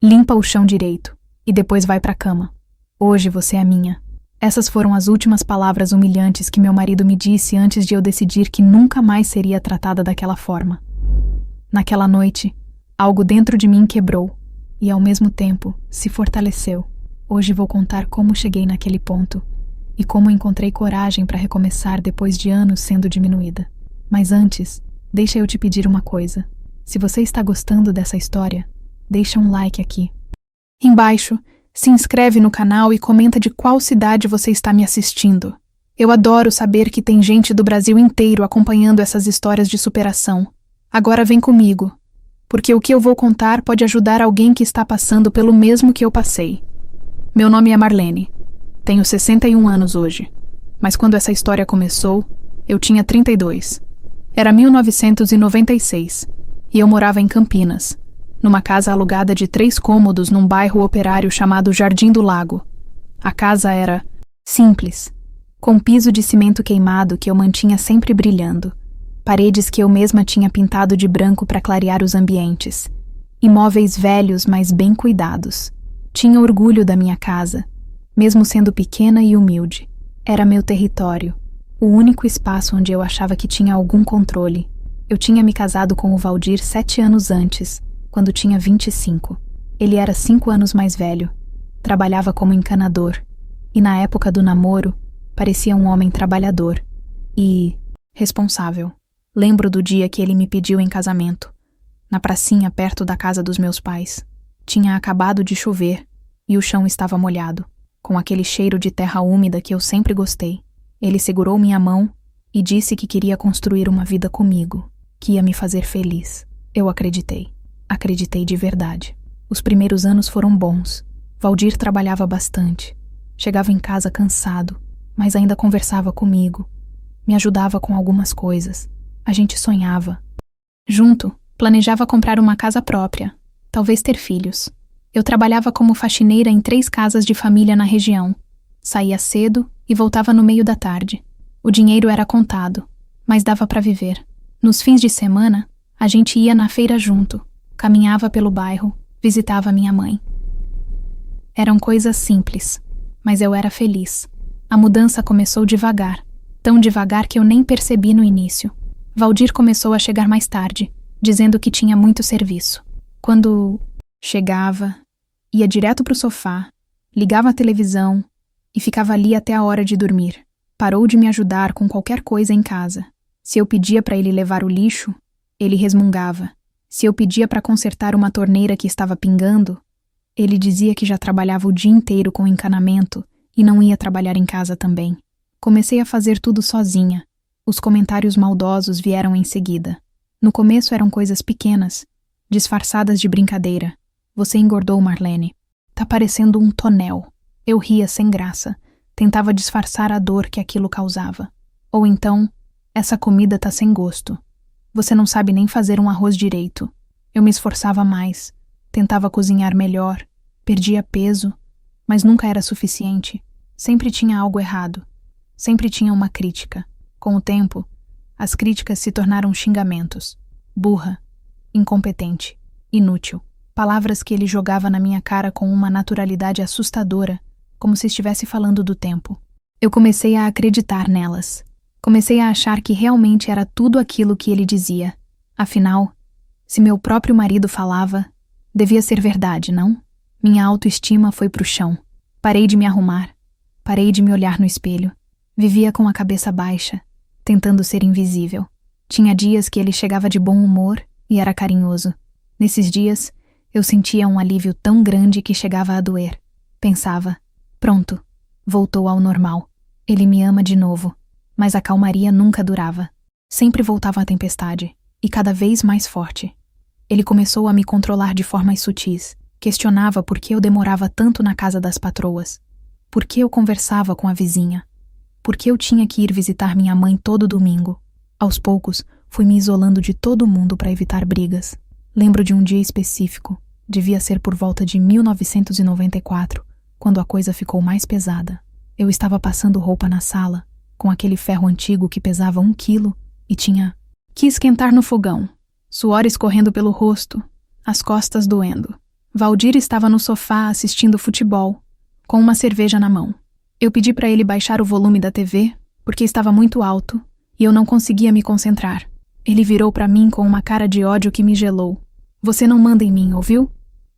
Limpa o chão direito e depois vai pra cama. Hoje você é minha. Essas foram as últimas palavras humilhantes que meu marido me disse antes de eu decidir que nunca mais seria tratada daquela forma. Naquela noite, algo dentro de mim quebrou e, ao mesmo tempo, se fortaleceu. Hoje vou contar como cheguei naquele ponto e como encontrei coragem para recomeçar depois de anos sendo diminuída. Mas antes, deixa eu te pedir uma coisa. Se você está gostando dessa história, deixa um like aqui. Embaixo, se inscreve no canal e comenta de qual cidade você está me assistindo. Eu adoro saber que tem gente do Brasil inteiro acompanhando essas histórias de superação. Agora vem comigo, porque o que eu vou contar pode ajudar alguém que está passando pelo mesmo que eu passei. Meu nome é Marlene. Tenho 61 anos hoje, mas quando essa história começou, eu tinha 32. Era 1996 e eu morava em Campinas, numa casa alugada de 3 cômodos num bairro operário chamado Jardim do Lago. A casa era simples, com piso de cimento queimado que eu mantinha sempre brilhando, paredes que eu mesma tinha pintado de branco para clarear os ambientes, e móveis velhos, mas bem cuidados. Tinha orgulho da minha casa, mesmo sendo pequena e humilde. Era meu território, o único espaço onde eu achava que tinha algum controle. Eu tinha me casado com o Valdir 7 anos antes, quando tinha 25. Ele era 5 anos mais velho, trabalhava como encanador, e na época do namoro, parecia um homem trabalhador e responsável. Lembro do dia que ele me pediu em casamento, na pracinha perto da casa dos meus pais. Tinha acabado de chover e o chão estava molhado, com aquele cheiro de terra úmida que eu sempre gostei. Ele segurou minha mão e disse que queria construir uma vida comigo, que ia me fazer feliz. Eu acreditei. Acreditei de verdade. Os primeiros anos foram bons. Valdir trabalhava bastante. Chegava em casa cansado, mas ainda conversava comigo. Me ajudava com algumas coisas. A gente sonhava. Junto, planejava comprar uma casa própria, talvez ter filhos. Eu trabalhava como faxineira em 3 casas de família na região. Saía cedo e voltava no meio da tarde. O dinheiro era contado, mas dava para viver. Nos fins de semana, a gente ia na feira junto, caminhava pelo bairro, visitava minha mãe. Eram coisas simples, mas eu era feliz. A mudança começou devagar, tão devagar que eu nem percebi no início. Valdir começou a chegar mais tarde, dizendo que tinha muito serviço. Quando chegava, ia direto pro sofá, ligava a televisão e ficava ali até a hora de dormir. Parou de me ajudar com qualquer coisa em casa. Se eu pedia para ele levar o lixo, ele resmungava. Se eu pedia para consertar uma torneira que estava pingando, ele dizia que já trabalhava o dia inteiro com encanamento e não ia trabalhar em casa também. Comecei a fazer tudo sozinha. Os comentários maldosos vieram em seguida. No começo eram coisas pequenas, disfarçadas de brincadeira. Você engordou, Marlene. Tá parecendo um tonel. Eu ria sem graça. Tentava disfarçar a dor que aquilo causava. Ou então, essa comida tá sem gosto. Você não sabe nem fazer um arroz direito. Eu me esforçava mais. Tentava cozinhar melhor. Perdia peso. Mas nunca era suficiente. Sempre tinha algo errado. Sempre tinha uma crítica. Com o tempo, as críticas se tornaram xingamentos. Burra, incompetente, inútil. Palavras que ele jogava na minha cara com uma naturalidade assustadora, como se estivesse falando do tempo. Eu comecei a acreditar nelas. Comecei a achar que realmente era tudo aquilo que ele dizia. Afinal, se meu próprio marido falava, devia ser verdade, não? Minha autoestima foi pro chão. Parei de me arrumar. Parei de me olhar no espelho. Vivia com a cabeça baixa, tentando ser invisível. Tinha dias que ele chegava de bom humor e era carinhoso. Nesses dias, eu sentia um alívio tão grande que chegava a doer. Pensava, pronto, voltou ao normal. Ele me ama de novo. Mas a calmaria nunca durava. Sempre voltava a tempestade, e cada vez mais forte. Ele começou a me controlar de formas sutis. Questionava por que eu demorava tanto na casa das patroas. Por que eu conversava com a vizinha. Por que eu tinha que ir visitar minha mãe todo domingo? Aos poucos, fui me isolando de todo mundo para evitar brigas. Lembro de um dia específico, devia ser por volta de 1994, quando a coisa ficou mais pesada. Eu estava passando roupa na sala, com aquele ferro antigo que pesava 1 quilo e tinha que esquentar no fogão. Suor escorrendo pelo rosto, as costas doendo. Valdir estava no sofá assistindo futebol, com uma cerveja na mão. Eu pedi para ele baixar o volume da TV, porque estava muito alto, e eu não conseguia me concentrar. Ele virou para mim com uma cara de ódio que me gelou. Você não manda em mim, ouviu?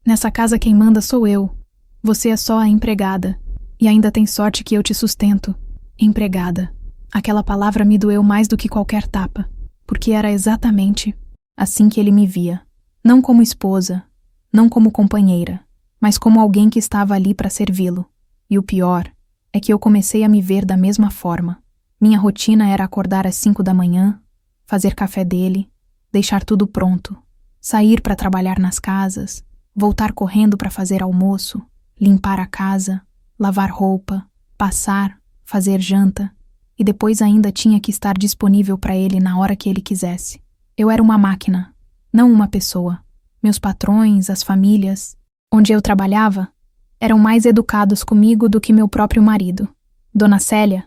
Nessa casa quem manda sou eu. Você é só a empregada. E ainda tem sorte que eu te sustento. Empregada. Aquela palavra me doeu mais do que qualquer tapa, porque era exatamente assim que ele me via. Não como esposa, não como companheira, mas como alguém que estava ali para servi-lo. E o pior é que eu comecei a me ver da mesma forma. Minha rotina era acordar às 5 da manhã, fazer café dele, deixar tudo pronto, sair para trabalhar nas casas, voltar correndo para fazer almoço, limpar a casa, lavar roupa, passar, fazer janta, e depois ainda tinha que estar disponível para ele na hora que ele quisesse. Eu era uma máquina, não uma pessoa. Meus patrões, as famílias, onde eu trabalhava, eram mais educados comigo do que meu próprio marido. Dona Célia,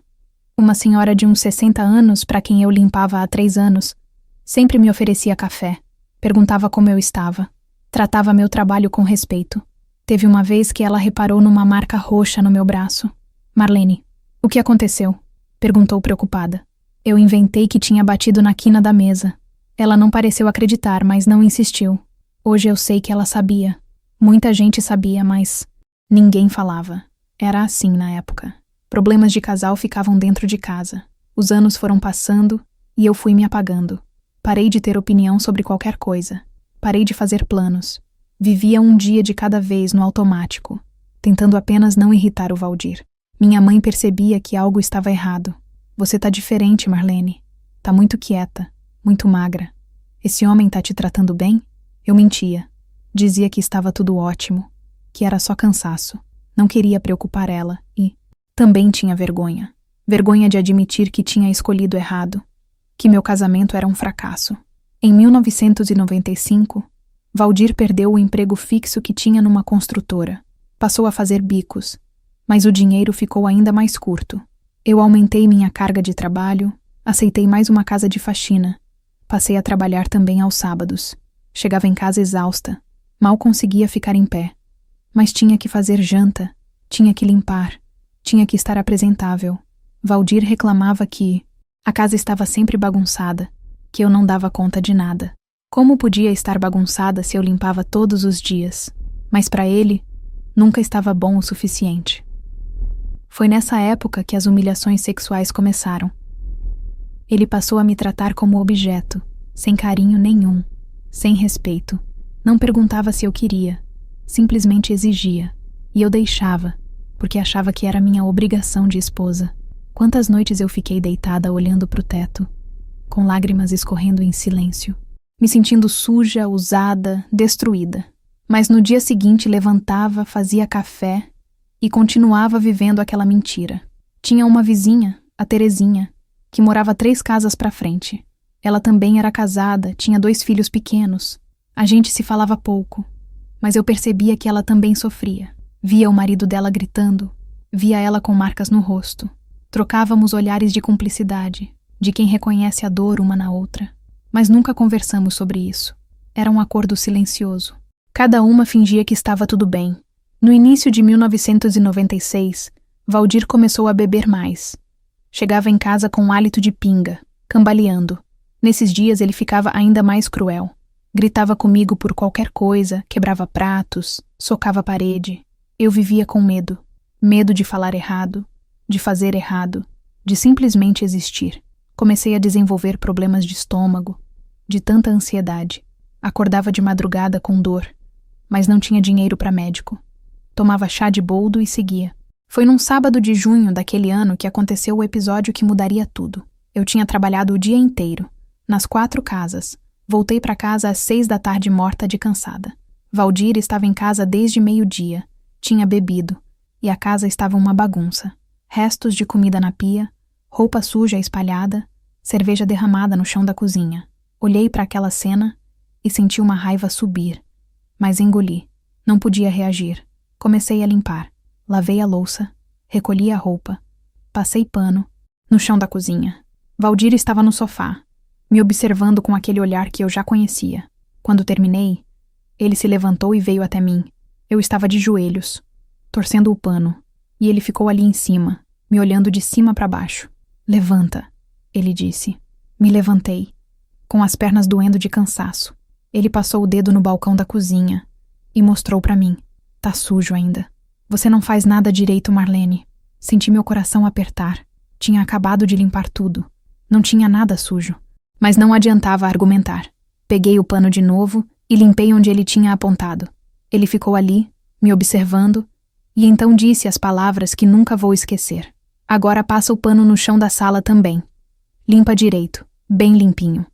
uma senhora de uns 60 anos para quem eu limpava há 3 anos, sempre me oferecia café, perguntava como eu estava, tratava meu trabalho com respeito. Teve uma vez que ela reparou numa marca roxa no meu braço. Marlene, o que aconteceu? Perguntou preocupada. Eu inventei que tinha batido na quina da mesa. Ela não pareceu acreditar, mas não insistiu. Hoje eu sei que ela sabia. Muita gente sabia, mas ninguém falava. Era assim na época. Problemas de casal ficavam dentro de casa. Os anos foram passando e eu fui me apagando. Parei de ter opinião sobre qualquer coisa. Parei de fazer planos. Vivia um dia de cada vez no automático, tentando apenas não irritar o Valdir. Minha mãe percebia que algo estava errado. Você tá diferente, Marlene. Tá muito quieta, muito magra. Esse homem tá te tratando bem? Eu mentia. Dizia que estava tudo ótimo, que era só cansaço. Não queria preocupar ela e também tinha vergonha. Vergonha de admitir que tinha escolhido errado, que meu casamento era um fracasso. Em 1995, Valdir perdeu o emprego fixo que tinha numa construtora. Passou a fazer bicos, mas o dinheiro ficou ainda mais curto. Eu aumentei minha carga de trabalho, aceitei mais uma casa de faxina. Passei a trabalhar também aos sábados. Chegava em casa exausta, mal conseguia ficar em pé. Mas tinha que fazer janta, tinha que limpar, tinha que estar apresentável. Valdir reclamava que a casa estava sempre bagunçada, que eu não dava conta de nada. Como podia estar bagunçada se eu limpava todos os dias? Mas para ele, nunca estava bom o suficiente. Foi nessa época que as humilhações sexuais começaram. Ele passou a me tratar como objeto, sem carinho nenhum, sem respeito. Não perguntava se eu queria, simplesmente exigia. E eu deixava, porque achava que era minha obrigação de esposa. Quantas noites eu fiquei deitada olhando para o teto, com lágrimas escorrendo em silêncio, me sentindo suja, usada, destruída. Mas no dia seguinte levantava, fazia café e continuava vivendo aquela mentira. Tinha uma vizinha, a Terezinha, que morava 3 casas para frente. Ela também era casada, tinha 2 filhos pequenos. A gente se falava pouco, mas eu percebia que ela também sofria. Via o marido dela gritando, via ela com marcas no rosto. Trocávamos olhares de cumplicidade, de quem reconhece a dor uma na outra. Mas nunca conversamos sobre isso. Era um acordo silencioso. Cada uma fingia que estava tudo bem. No início de 1996, Valdir começou a beber mais. Chegava em casa com um hálito de pinga, cambaleando. Nesses dias ele ficava ainda mais cruel. Gritava comigo por qualquer coisa, quebrava pratos, socava a parede. Eu vivia com medo. Medo de falar errado, de fazer errado, de simplesmente existir. Comecei a desenvolver problemas de estômago, de tanta ansiedade. Acordava de madrugada com dor, mas não tinha dinheiro para médico. Tomava chá de boldo e seguia. Foi num sábado de junho daquele ano que aconteceu o episódio que mudaria tudo. Eu tinha trabalhado o dia inteiro, nas 4 casas. Voltei para casa às 6 da tarde morta de cansada. Valdir estava em casa desde meio-dia. Tinha bebido, e a casa estava uma bagunça. Restos de comida na pia, roupa suja espalhada, cerveja derramada no chão da cozinha. Olhei para aquela cena e senti uma raiva subir, mas engoli. Não podia reagir. Comecei a limpar. Lavei a louça, recolhi a roupa, passei pano no chão da cozinha. Valdir estava no sofá, me observando com aquele olhar que eu já conhecia. Quando terminei, ele se levantou e veio até mim. Eu estava de joelhos, torcendo o pano, e ele ficou ali em cima, me olhando de cima para baixo. Levanta, ele disse. Me levantei, com as pernas doendo de cansaço. Ele passou o dedo no balcão da cozinha e mostrou para mim. Tá sujo ainda. Você não faz nada direito, Marlene. Senti meu coração apertar. Tinha acabado de limpar tudo. Não tinha nada sujo. Mas não adiantava argumentar. Peguei o pano de novo e limpei onde ele tinha apontado. Ele ficou ali, me observando, e então disse as palavras que nunca vou esquecer. Agora passa o pano no chão da sala também. Limpa direito, bem limpinho.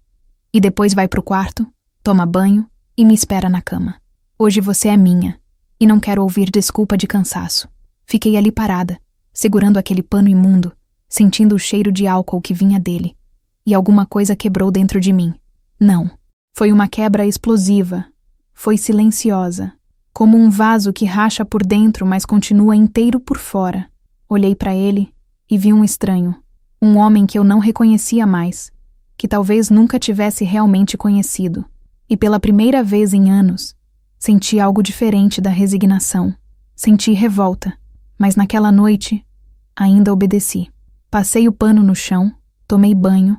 E depois vai pro quarto, toma banho e me espera na cama. Hoje você é minha, e não quero ouvir desculpa de cansaço. Fiquei ali parada, segurando aquele pano imundo, sentindo o cheiro de álcool que vinha dele. E alguma coisa quebrou dentro de mim. Não. Foi uma quebra explosiva. Foi silenciosa. Como um vaso que racha por dentro, mas continua inteiro por fora. Olhei para ele e vi um estranho. Um homem que eu não reconhecia mais. Que talvez nunca tivesse realmente conhecido. E pela primeira vez em anos, senti algo diferente da resignação. Senti revolta. Mas naquela noite, ainda obedeci. Passei o pano no chão, tomei banho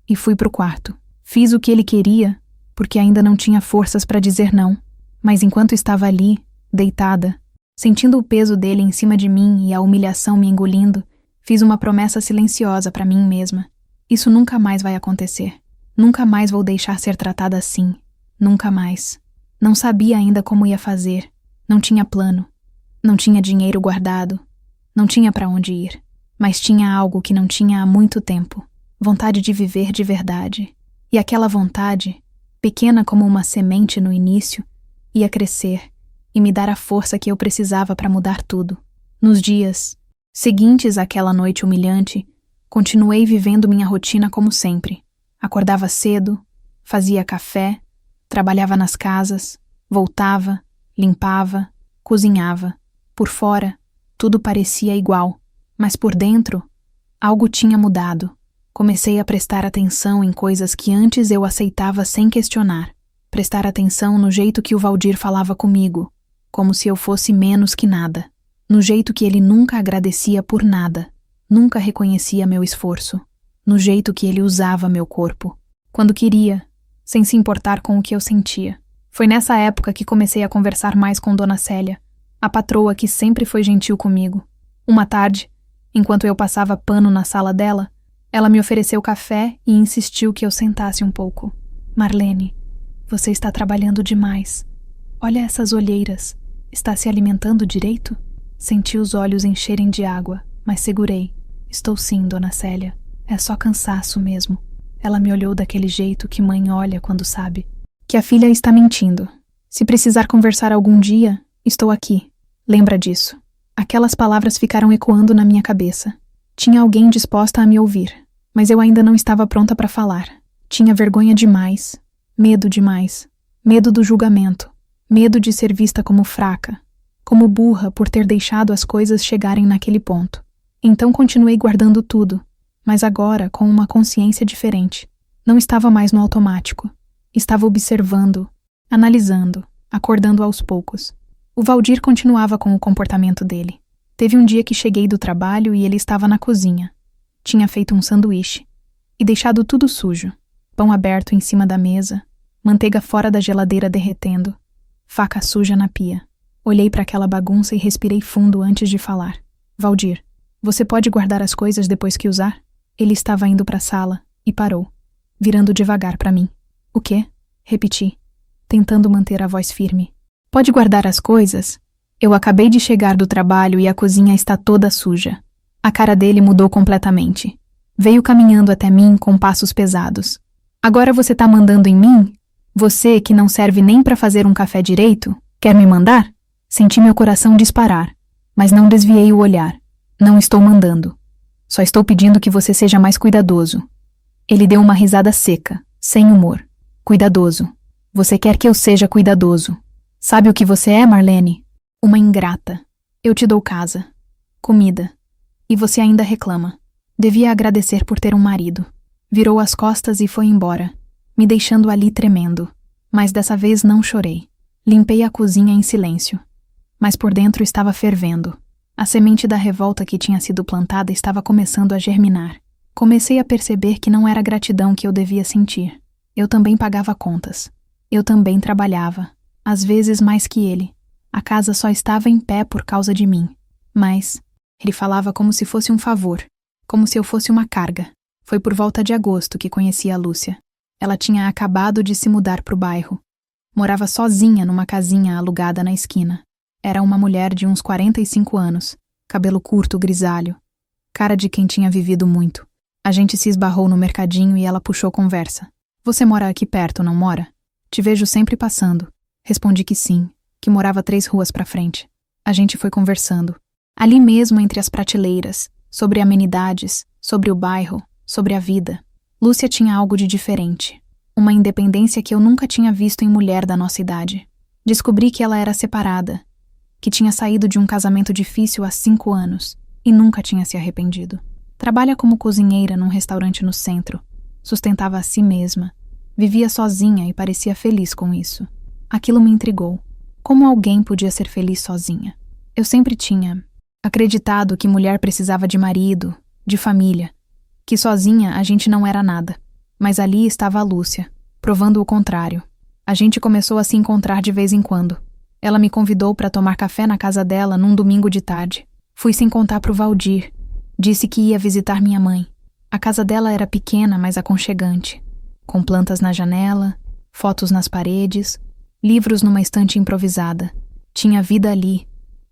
e fui pro quarto. Fiz o que ele queria, porque ainda não tinha forças para dizer não. Mas enquanto estava ali, deitada, sentindo o peso dele em cima de mim e a humilhação me engolindo, fiz uma promessa silenciosa para mim mesma. Isso nunca mais vai acontecer. Nunca mais vou deixar ser tratada assim. Nunca mais. Não sabia ainda como ia fazer. Não tinha plano. Não tinha dinheiro guardado. Não tinha para onde ir. Mas tinha algo que não tinha há muito tempo. Vontade de viver de verdade. E aquela vontade, pequena como uma semente no início, ia crescer e me dar a força que eu precisava para mudar tudo. Nos dias seguintes àquela noite humilhante, continuei vivendo minha rotina como sempre. Acordava cedo, fazia café, trabalhava nas casas, voltava, limpava, cozinhava. Por fora, tudo parecia igual, mas por dentro, algo tinha mudado. Comecei a prestar atenção em coisas que antes eu aceitava sem questionar. Prestar atenção no jeito que o Valdir falava comigo, como se eu fosse menos que nada. No jeito que ele nunca agradecia por nada, nunca reconhecia meu esforço. No jeito que ele usava meu corpo, quando queria, sem se importar com o que eu sentia. Foi nessa época que comecei a conversar mais com Dona Célia, a patroa que sempre foi gentil comigo. Uma tarde, enquanto eu passava pano na sala dela, ela me ofereceu café e insistiu que eu sentasse um pouco. Marlene, você está trabalhando demais. Olha essas olheiras. Está se alimentando direito? Senti os olhos encherem de água, mas segurei. Estou sim, Dona Célia. É só cansaço mesmo. Ela me olhou daquele jeito que mãe olha quando sabe que a filha está mentindo. Se precisar conversar algum dia, estou aqui. Lembra disso. Aquelas palavras ficaram ecoando na minha cabeça. Tinha alguém disposta a me ouvir, mas eu ainda não estava pronta para falar. Tinha vergonha demais, medo demais, medo do julgamento, medo de ser vista como fraca, como burra por ter deixado as coisas chegarem naquele ponto. Então continuei guardando tudo, mas agora com uma consciência diferente. Não estava mais no automático. Estava observando, analisando, acordando aos poucos. O Valdir continuava com o comportamento dele. Teve um dia que cheguei do trabalho e ele estava na cozinha. Tinha feito um sanduíche e deixado tudo sujo. Pão aberto em cima da mesa, manteiga fora da geladeira derretendo, faca suja na pia. Olhei para aquela bagunça e respirei fundo antes de falar. Valdir, você pode guardar as coisas depois que usar? Ele estava indo para a sala e parou, virando devagar para mim. O quê? Repeti, tentando manter a voz firme. Pode guardar as coisas? Eu acabei de chegar do trabalho e a cozinha está toda suja. A cara dele mudou completamente. Veio caminhando até mim com passos pesados. Agora você tá mandando em mim? Você que não serve nem para fazer um café direito? Quer me mandar? Senti meu coração disparar, mas não desviei o olhar. Não estou mandando. Só estou pedindo que você seja mais cuidadoso. Ele deu uma risada seca, sem humor. Cuidadoso. Você quer que eu seja cuidadoso. Sabe o que você é, Marlene? Uma ingrata. Eu te dou casa, comida, e você ainda reclama. Devia agradecer por ter um marido. Virou as costas e foi embora, me deixando ali tremendo. Mas dessa vez não chorei. Limpei a cozinha em silêncio. mas por dentro estava fervendo. A semente da revolta que tinha sido plantada estava começando a germinar. Comecei a perceber que não era gratidão que eu devia sentir. Eu também pagava contas. Eu também trabalhava, às vezes mais que ele. A casa só estava em pé por causa de mim. Mas ele falava como se fosse um favor, como se eu fosse uma carga. Foi por volta de agosto que conheci a Lúcia. Ela tinha acabado de se mudar para o bairro. Morava sozinha numa casinha alugada na esquina. Era uma mulher de uns 45 anos, cabelo curto, grisalho, cara de quem tinha vivido muito. A gente se esbarrou no mercadinho e ela puxou conversa. Você mora aqui perto, não mora? Te vejo sempre passando. Respondi que sim, que morava 3 ruas pra frente. A gente foi conversando. Ali mesmo entre as prateleiras, sobre amenidades, sobre o bairro, sobre a vida. Lúcia tinha algo de diferente. Uma independência que eu nunca tinha visto em mulher da nossa idade. Descobri que ela era separada, que tinha saído de um casamento difícil há 5 anos e nunca tinha se arrependido. Trabalha como cozinheira num restaurante no centro. Sustentava a si mesma. Vivia sozinha e parecia feliz com isso. Aquilo me intrigou. Como alguém podia ser feliz sozinha? Eu sempre tinha acreditado que mulher precisava de marido, de família, que sozinha a gente não era nada. Mas ali estava a Lúcia, provando o contrário. A gente começou a se encontrar de vez em quando. Ela me convidou para tomar café na casa dela num domingo de tarde. Fui sem contar pro Valdir. Disse que ia visitar minha mãe. A casa dela era pequena, mas aconchegante. Com plantas na janela, fotos nas paredes, livros numa estante improvisada. Tinha vida ali.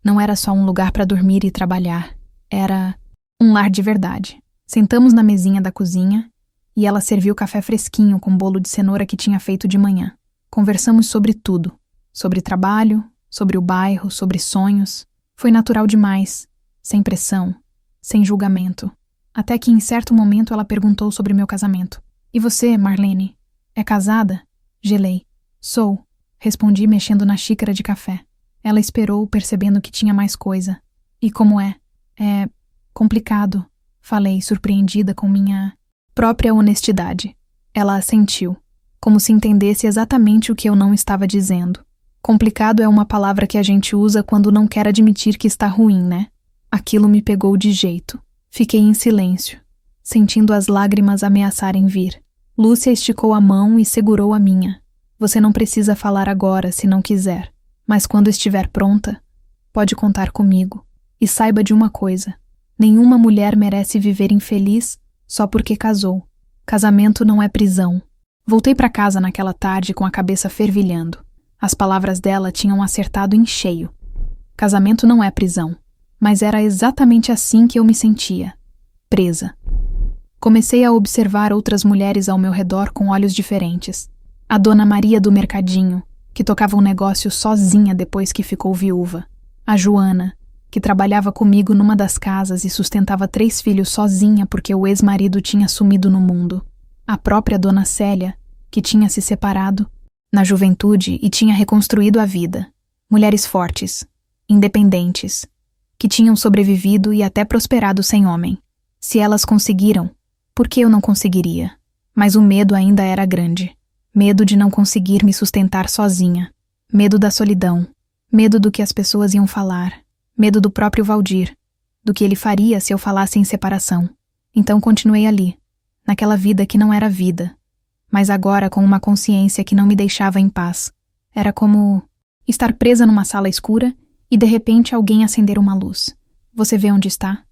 Não era só um lugar para dormir e trabalhar. Era um lar de verdade. Sentamos na mesinha da cozinha e ela serviu café fresquinho com bolo de cenoura que tinha feito de manhã. Conversamos sobre tudo. Sobre trabalho, sobre o bairro, sobre sonhos. Foi natural demais, sem pressão, sem julgamento. Até que em certo momento ela perguntou sobre meu casamento. E você, Marlene, é casada? Gelei. Sou, respondi mexendo na xícara de café. Ela esperou, percebendo que tinha mais coisa. E como é? É complicado, falei, surpreendida com minha própria honestidade. Ela assentiu, como se entendesse exatamente o que eu não estava dizendo. Complicado é uma palavra que a gente usa quando não quer admitir que está ruim, né? Aquilo me pegou de jeito. Fiquei em silêncio, sentindo as lágrimas ameaçarem vir. Lúcia esticou a mão e segurou a minha. Você não precisa falar agora, se não quiser. Mas quando estiver pronta, pode contar comigo. E saiba de uma coisa. Nenhuma mulher merece viver infeliz só porque casou. Casamento não é prisão. Voltei para casa naquela tarde com a cabeça fervilhando. As palavras dela tinham acertado em cheio. Casamento não é prisão. Mas era exatamente assim que eu me sentia. Presa. Comecei a observar outras mulheres ao meu redor com olhos diferentes. A Dona Maria do mercadinho, que tocava um negócio sozinha depois que ficou viúva. A Joana, que trabalhava comigo numa das casas e sustentava 3 filhos sozinha porque o ex-marido tinha sumido no mundo. A própria Dona Célia, que tinha se separado na juventude e tinha reconstruído a vida. Mulheres fortes, independentes, que tinham sobrevivido e até prosperado sem homem. Se elas conseguiram, por que eu não conseguiria? Mas o medo ainda era grande. Medo de não conseguir me sustentar sozinha. Medo da solidão. Medo do que as pessoas iam falar. Medo do próprio Valdir. Do que ele faria se eu falasse em separação. Então continuei ali, naquela vida que não era vida. Mas agora com uma consciência que não me deixava em paz. Era como estar presa numa sala escura e de repente alguém acender uma luz. Você vê onde está?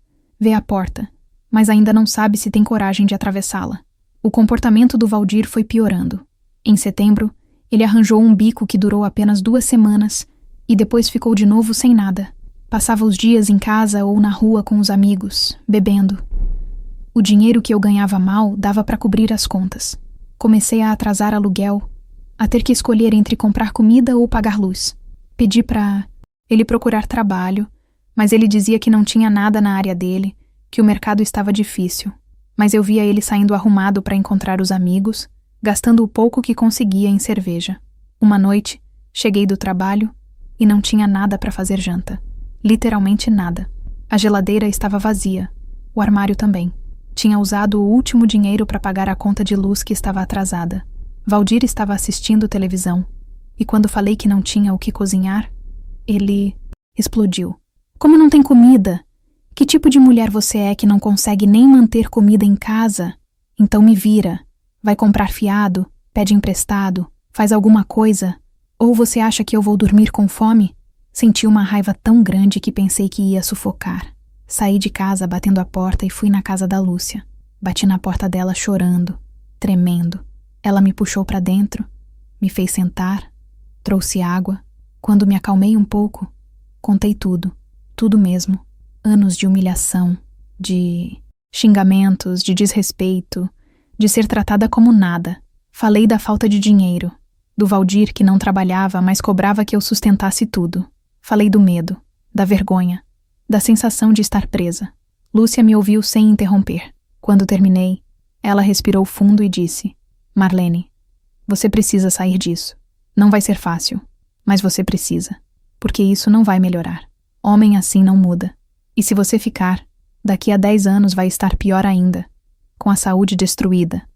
Vê a porta, mas ainda não sabe se tem coragem de atravessá-la. O comportamento do Valdir foi piorando. Em setembro, ele arranjou um bico que durou apenas 2 semanas e depois ficou de novo sem nada. Passava os dias em casa ou na rua com os amigos, bebendo. O dinheiro que eu ganhava mal dava para cobrir as contas. Comecei a atrasar aluguel, a ter que escolher entre comprar comida ou pagar luz. Pedi para ele procurar trabalho, mas ele dizia que não tinha nada na área dele, que o mercado estava difícil. Mas eu via ele saindo arrumado para encontrar os amigos, gastando o pouco que conseguia em cerveja. Uma noite, cheguei do trabalho e não tinha nada para fazer janta. Literalmente nada. A geladeira estava vazia, o armário também. Tinha usado o último dinheiro para pagar a conta de luz que estava atrasada. Valdir estava assistindo televisão, e quando falei que não tinha o que cozinhar, ele Explodiu. Como não tem comida? Que tipo de mulher você é que não consegue nem manter comida em casa? Então me vira. Vai comprar fiado, pede emprestado, faz alguma coisa. Ou você acha que eu vou dormir com fome? Senti uma raiva tão grande que pensei que ia sufocar. Saí de casa batendo a porta e fui na casa da Lúcia. Bati na porta dela chorando, tremendo. Ela me puxou para dentro, me fez sentar, trouxe água. Quando me acalmei um pouco, contei tudo, tudo mesmo. Anos de humilhação, de xingamentos, de desrespeito, de ser tratada como nada. Falei da falta de dinheiro, do Valdir que não trabalhava, mas cobrava que eu sustentasse tudo. Falei do medo, da vergonha, da sensação de estar presa. Lúcia me ouviu sem interromper. Quando terminei, ela respirou fundo e disse: Marlene, você precisa sair disso. Não vai ser fácil, mas você precisa, porque isso não vai melhorar. Homem assim não muda. E se você ficar, daqui a 10 anos vai estar pior ainda, com a saúde destruída,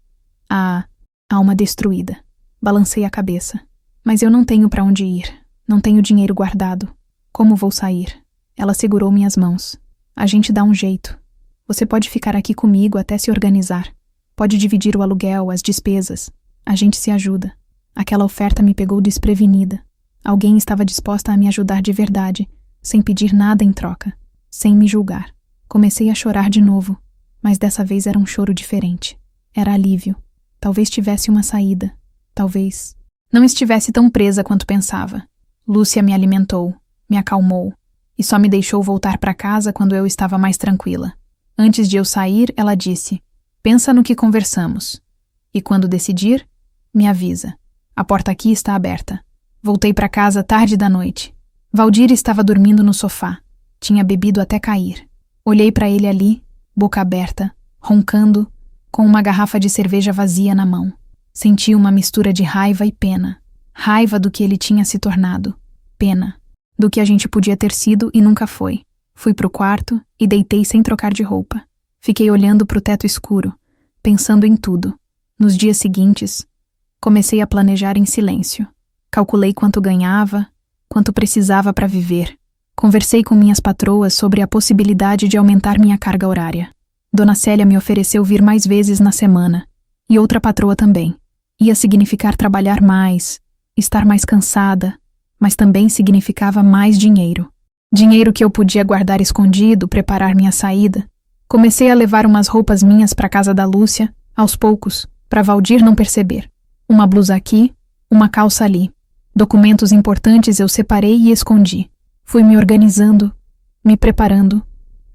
a alma destruída. Balancei a cabeça. Mas eu não tenho para onde ir, não tenho dinheiro guardado. Como vou sair? Ela segurou minhas mãos. A gente dá um jeito. Você pode ficar aqui comigo até se organizar. Pode dividir o aluguel, as despesas. A gente se ajuda. Aquela oferta me pegou desprevenida. Alguém estava disposta a me ajudar de verdade, sem pedir nada em troca, sem me julgar. Comecei a chorar de novo, mas dessa vez era um choro diferente. Era alívio. Talvez tivesse uma saída. Talvez não estivesse tão presa quanto pensava. Lúcia me alimentou, me acalmou, e só me deixou voltar para casa quando eu estava mais tranquila. Antes de eu sair, ela disse: pensa no que conversamos. E quando decidir, me avisa. A porta aqui está aberta. Voltei para casa tarde da noite. Valdir estava dormindo no sofá. Tinha bebido até cair. Olhei para ele ali, boca aberta, roncando, com uma garrafa de cerveja vazia na mão. Senti uma mistura de raiva e pena. Raiva do que ele tinha se tornado. Pena do que a gente podia ter sido e nunca foi. Fui pro quarto e deitei sem trocar de roupa. Fiquei olhando pro teto escuro, pensando em tudo. Nos dias seguintes, comecei a planejar em silêncio. Calculei quanto ganhava, quanto precisava para viver. Conversei com minhas patroas sobre a possibilidade de aumentar minha carga horária. Dona Célia me ofereceu vir mais vezes na semana, e outra patroa também. Ia significar trabalhar mais, estar mais cansada, mas também significava mais dinheiro. Dinheiro que eu podia guardar escondido, preparar minha saída. Comecei a levar umas roupas minhas para casa da Lúcia, aos poucos, para Valdir não perceber. Uma blusa aqui, uma calça ali. Documentos importantes eu separei e escondi. Fui me organizando, me preparando,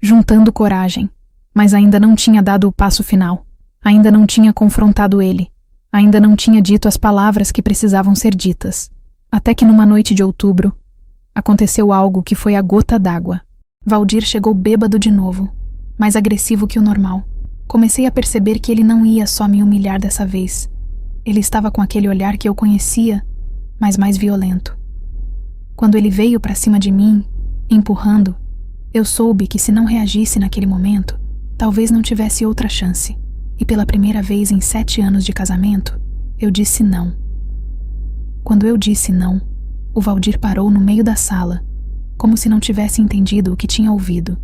juntando coragem. Mas ainda não tinha dado o passo final. Ainda não tinha confrontado ele. Ainda não tinha dito as palavras que precisavam ser ditas. Até que numa noite de outubro, aconteceu algo que foi a gota d'água. Valdir chegou bêbado de novo, mais agressivo que o normal. Comecei a perceber que ele não ia só me humilhar dessa vez. Ele estava com aquele olhar que eu conhecia, mas mais violento. Quando ele veio para cima de mim, empurrando, eu soube que se não reagisse naquele momento, talvez não tivesse outra chance. E pela primeira vez em 7 anos de casamento, eu disse não. Quando eu disse não, o Valdir parou no meio da sala, como se não tivesse entendido o que tinha ouvido.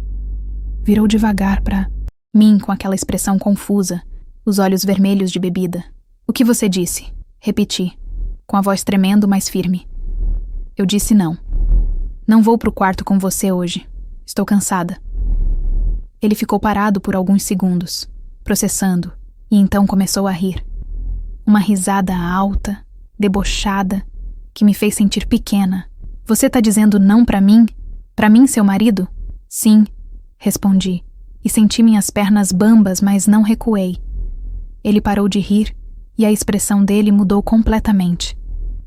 Virou devagar para mim com aquela expressão confusa, os olhos vermelhos de bebida. O que você disse? Repeti, com a voz tremendo, mas firme. Eu disse não. Não vou pro quarto com você hoje. Estou cansada. Ele ficou parado por alguns segundos, processando, e então começou a rir. Uma risada alta, debochada, que me fez sentir pequena. Você tá dizendo não pra mim? Pra mim, seu marido? Sim, respondi, e senti minhas pernas bambas, mas não recuei. Ele parou de rir, e a expressão dele mudou completamente.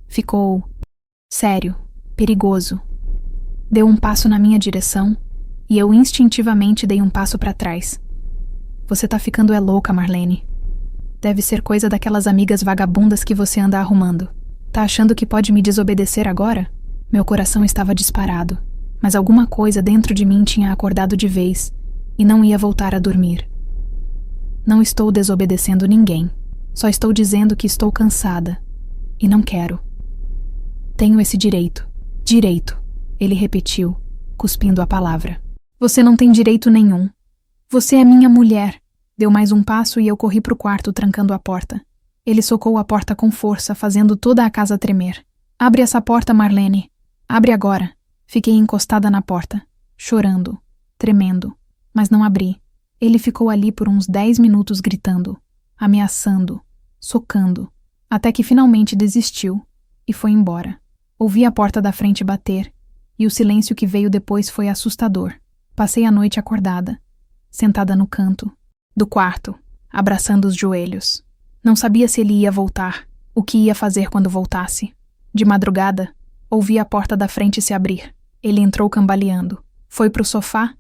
Ficou sério, perigoso. Deu um passo na minha direção, e eu instintivamente dei um passo pra trás. Você tá ficando louca, Marlene. Deve ser coisa daquelas amigas vagabundas que você anda arrumando. Tá achando que pode me desobedecer agora? Meu coração estava disparado, mas alguma coisa dentro de mim tinha acordado de vez e não ia voltar a dormir. Não estou desobedecendo ninguém. Só estou dizendo que estou cansada e não quero. Tenho esse direito. Direito, ele repetiu, cuspindo a palavra. Você não tem direito nenhum. Você é minha mulher. Deu mais um passo e eu corri pro quarto, trancando a porta. Ele socou a porta com força, fazendo toda a casa tremer. Abre essa porta, Marlene. Abre agora. Fiquei encostada na porta, chorando, tremendo, mas não abri. Ele ficou ali por uns 10 minutos gritando, ameaçando, socando, até que finalmente desistiu e foi embora. Ouvi a porta da frente bater e o silêncio que veio depois foi assustador. Passei a noite acordada, sentada no canto do quarto, abraçando os joelhos. Não sabia se ele ia voltar, o que ia fazer quando voltasse. De madrugada, ouvi a porta da frente se abrir. Ele entrou cambaleando, foi pro sofá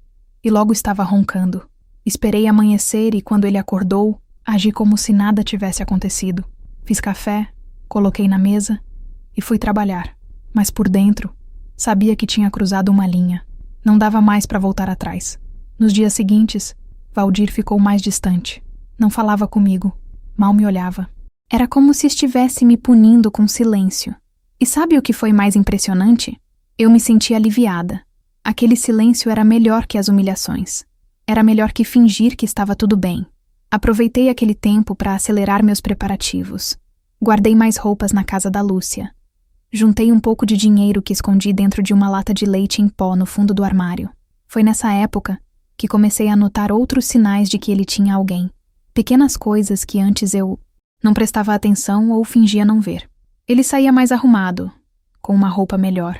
e logo estava roncando. Esperei amanhecer e quando ele acordou, agi como se nada tivesse acontecido. Fiz café, coloquei na mesa e fui trabalhar. Mas por dentro, sabia que tinha cruzado uma linha. Não dava mais para voltar atrás. Nos dias seguintes, Valdir ficou mais distante. Não falava comigo, mal me olhava. Era como se estivesse me punindo com silêncio. E sabe o que foi mais impressionante? Eu me senti aliviada. Aquele silêncio era melhor que as humilhações. Era melhor que fingir que estava tudo bem. Aproveitei aquele tempo para acelerar meus preparativos. Guardei mais roupas na casa da Lúcia. Juntei um pouco de dinheiro que escondi dentro de uma lata de leite em pó no fundo do armário. Foi nessa época que comecei a notar outros sinais de que ele tinha alguém. Pequenas coisas que antes eu não prestava atenção ou fingia não ver. Ele saía mais arrumado, com uma roupa melhor,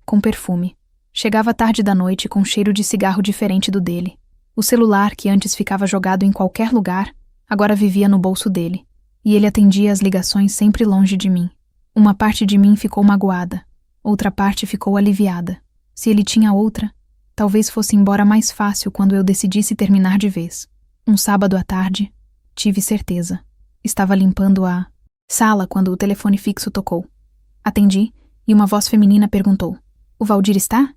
com perfume. Chegava tarde da noite com um cheiro de cigarro diferente do dele. O celular, que antes ficava jogado em qualquer lugar, agora vivia no bolso dele. E ele atendia as ligações sempre longe de mim. Uma parte de mim ficou magoada, outra parte ficou aliviada. Se ele tinha outra, talvez fosse embora mais fácil quando eu decidisse terminar de vez. Um sábado à tarde, tive certeza. Estava limpando a sala quando o telefone fixo tocou. Atendi e uma voz feminina perguntou: "O Valdir está?"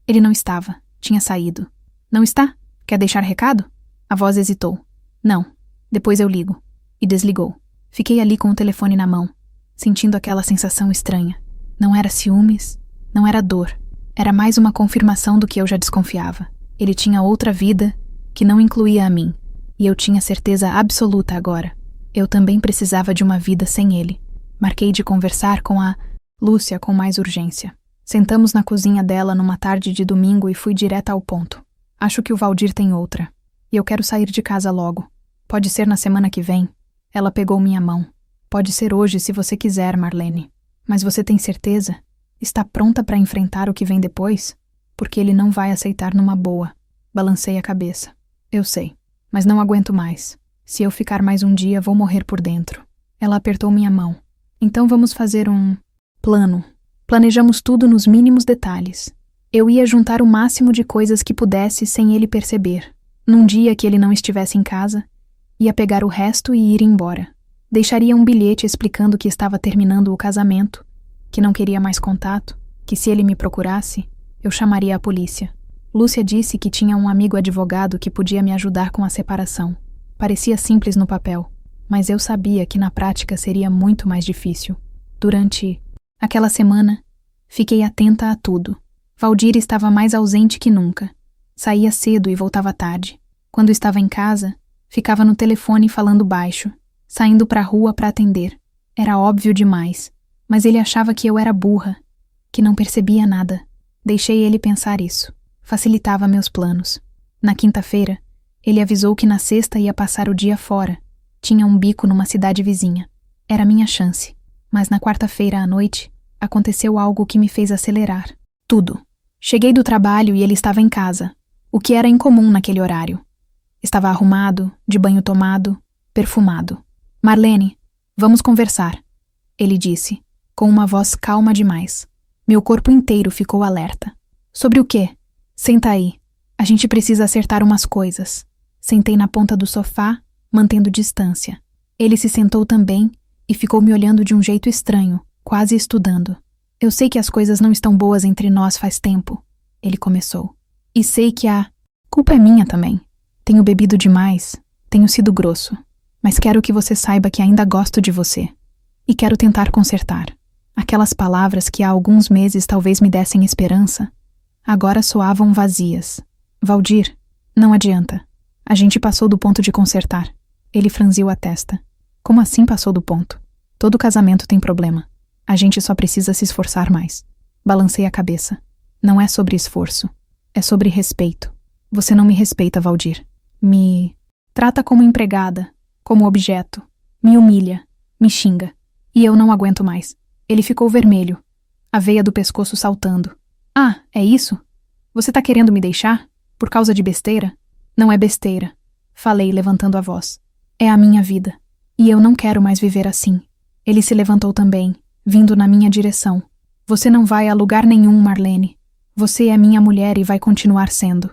Ele não estava, tinha saído. "Não está? Quer deixar recado?" A voz hesitou. "Não, depois eu ligo." E desligou. Fiquei ali com o telefone na mão, sentindo aquela sensação estranha. Não era ciúmes, não era dor. Era mais uma confirmação do que eu já desconfiava. Ele tinha outra vida que não incluía a mim. E eu tinha certeza absoluta agora. Eu também precisava de uma vida sem ele. Marquei de conversar com a Lúcia com mais urgência. Sentamos na cozinha dela numa tarde de domingo e fui direta ao ponto. "Acho que o Valdir tem outra. E eu quero sair de casa logo. Pode ser na semana que vem?" Ela pegou minha mão. "Pode ser hoje se você quiser, Marlene. Mas você tem certeza? Está pronta para enfrentar o que vem depois? Porque ele não vai aceitar numa boa." Balancei a cabeça. "Eu sei, mas não aguento mais. Se eu ficar mais um dia, vou morrer por dentro." Ela apertou minha mão. "Então vamos fazer um plano." Planejamos tudo nos mínimos detalhes. Eu ia juntar o máximo de coisas que pudesse sem ele perceber. Num dia que ele não estivesse em casa, ia pegar o resto e ir embora. Deixaria um bilhete explicando que estava terminando o casamento, que não queria mais contato, que se ele me procurasse, eu chamaria a polícia. Lúcia disse que tinha um amigo advogado que podia me ajudar com a separação. Parecia simples no papel, mas eu sabia que na prática seria muito mais difícil. Durante aquela semana, fiquei atenta a tudo. Valdir estava mais ausente que nunca. Saía cedo e voltava tarde. Quando estava em casa, ficava no telefone falando baixo, saindo para a rua para atender. Era óbvio demais, mas ele achava que eu era burra, que não percebia nada. Deixei ele pensar isso. Facilitava meus planos. Na quinta-feira, ele avisou que na sexta ia passar o dia fora. Tinha um bico numa cidade vizinha. Era minha chance. Mas na quarta-feira à noite, aconteceu algo que me fez acelerar. Tudo. Cheguei do trabalho e ele estava em casa, o que era incomum naquele horário. Estava arrumado, de banho tomado, perfumado. "Marlene, vamos conversar", ele disse, com uma voz calma demais. Meu corpo inteiro ficou alerta. "Sobre o quê?" "Senta aí. A gente precisa acertar umas coisas." Sentei na ponta do sofá, mantendo distância. Ele se sentou também e ficou me olhando de um jeito estranho, quase estudando. "Eu sei que as coisas não estão boas entre nós faz tempo", ele começou. "E sei que a culpa é minha também. Tenho bebido demais, tenho sido grosso. Mas quero que você saiba que ainda gosto de você. E quero tentar consertar. Aquelas palavras que há alguns meses talvez me dessem esperança, agora soavam vazias. Valdir, não adianta. A gente passou do ponto de consertar. Ele franziu a testa. Como assim passou do ponto? Todo casamento tem problema. A gente só precisa se esforçar mais. Balancei a cabeça. Não é sobre esforço. É sobre respeito. Você não me respeita, Valdir. Me trata como empregada, como objeto. Me humilha, me xinga. E eu não aguento mais. Ele ficou vermelho, a veia do pescoço saltando. Ah, é isso? Você tá querendo me deixar? Por causa de besteira? Não é besteira. Falei, levantando a voz. É a minha vida. E eu não quero mais viver assim. Ele se levantou também, vindo na minha direção. Você não vai a lugar nenhum, Marlene. Você é minha mulher e vai continuar sendo.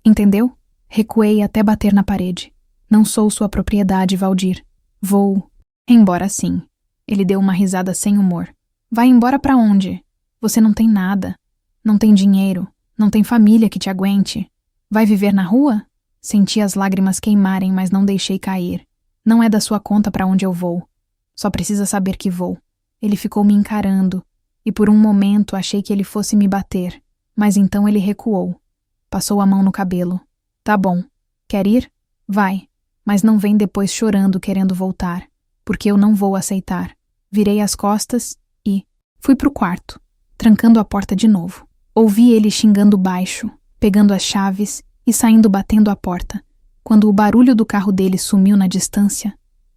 Entendeu? Recuei até bater na parede. Não sou sua propriedade, Valdir. Vou embora sim. Ele deu uma risada sem humor. Vai embora pra onde? Você não tem nada. Não tem dinheiro. Não tem família que te aguente. Vai viver na rua? Senti as lágrimas queimarem, mas não deixei cair. Não é da sua conta pra onde eu vou. Só precisa saber que vou. Ele ficou me encarando, e por um momento achei que ele fosse me bater, mas então ele recuou. Passou a mão no cabelo. Tá bom. Quer ir? Vai. Mas não vem depois chorando querendo voltar, porque eu não vou aceitar. Virei as costas e fui pro quarto, trancando a porta de novo. Ouvi ele xingando baixo, pegando as chaves e saindo batendo a porta. Quando o barulho do carro dele sumiu na distância,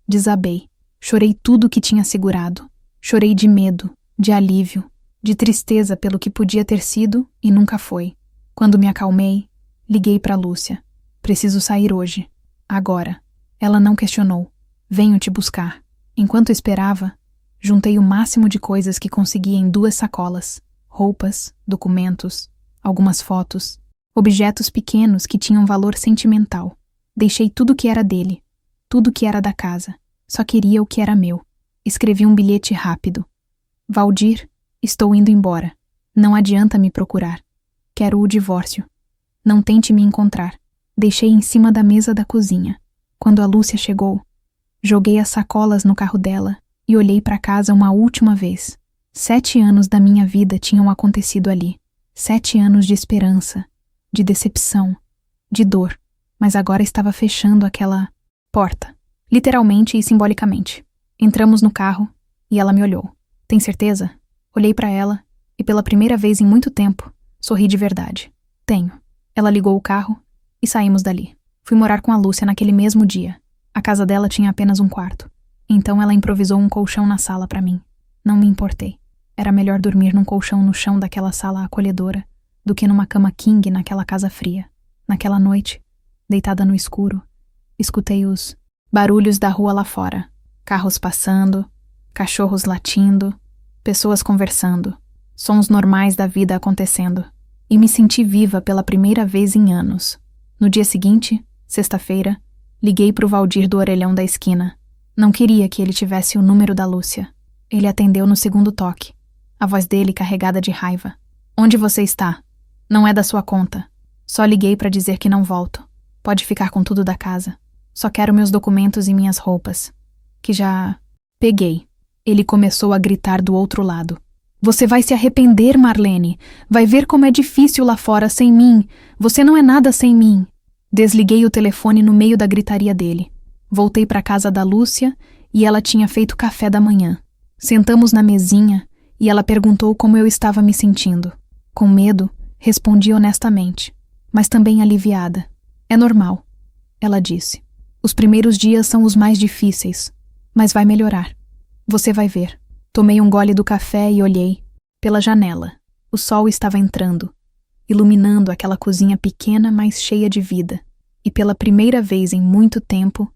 desabei. Chorei tudo que tinha segurado. Chorei de medo, de alívio, de tristeza pelo que podia ter sido e nunca foi. Quando me acalmei, liguei para Lúcia. Preciso sair hoje. Agora. Ela não questionou. Venho te buscar. Enquanto esperava, juntei o máximo de coisas que consegui em 2 sacolas. Roupas, documentos, algumas fotos, objetos pequenos que tinham valor sentimental. Deixei tudo que era dele, tudo que era da casa. Só queria o que era meu. Escrevi um bilhete rápido. Valdir, estou indo embora. Não adianta me procurar. Quero o divórcio. Não tente me encontrar. Deixei em cima da mesa da cozinha. Quando a Lúcia chegou, joguei as sacolas no carro dela e olhei para casa uma última vez. 7 anos da minha vida tinham acontecido ali. 7 anos de esperança, de decepção, de dor. Mas agora estava fechando aquela porta. Literalmente e simbolicamente. Entramos no carro e ela me olhou. Tem certeza? Olhei para ela e pela primeira vez em muito tempo, sorri de verdade. Tenho. Ela ligou o carro e saímos dali. Fui morar com a Lúcia naquele mesmo dia. A casa dela tinha apenas um quarto. Então ela improvisou um colchão na sala para mim. Não me importei. Era melhor dormir num colchão no chão daquela sala acolhedora do que numa cama king naquela casa fria. Naquela noite, deitada no escuro, escutei os barulhos da rua lá fora. Carros passando, cachorros latindo, pessoas conversando. Sons normais da vida acontecendo. E me senti viva pela primeira vez em anos. No dia seguinte, sexta-feira, liguei pro Valdir do orelhão da esquina. Não queria que ele tivesse o número da Lúcia. Ele atendeu no segundo toque. A voz dele carregada de raiva. Onde você está? Não é da sua conta. Só liguei pra dizer que não volto. Pode ficar com tudo da casa. Só quero meus documentos e minhas roupas. Que já peguei. Ele começou a gritar do outro lado. Você vai se arrepender, Marlene. Vai ver como é difícil lá fora sem mim. Você não é nada sem mim. Desliguei o telefone no meio da gritaria dele. Voltei para casa da Lúcia e ela tinha feito café da manhã. Sentamos na mesinha e ela perguntou como eu estava me sentindo. Com medo, respondi honestamente, mas também aliviada. É normal, ela disse. Os primeiros dias são os mais difíceis, mas vai melhorar. Você vai ver. Tomei um gole do café e olhei. Pela janela, o sol estava entrando, iluminando aquela cozinha pequena, mas cheia de vida. E pela primeira vez em muito tempo,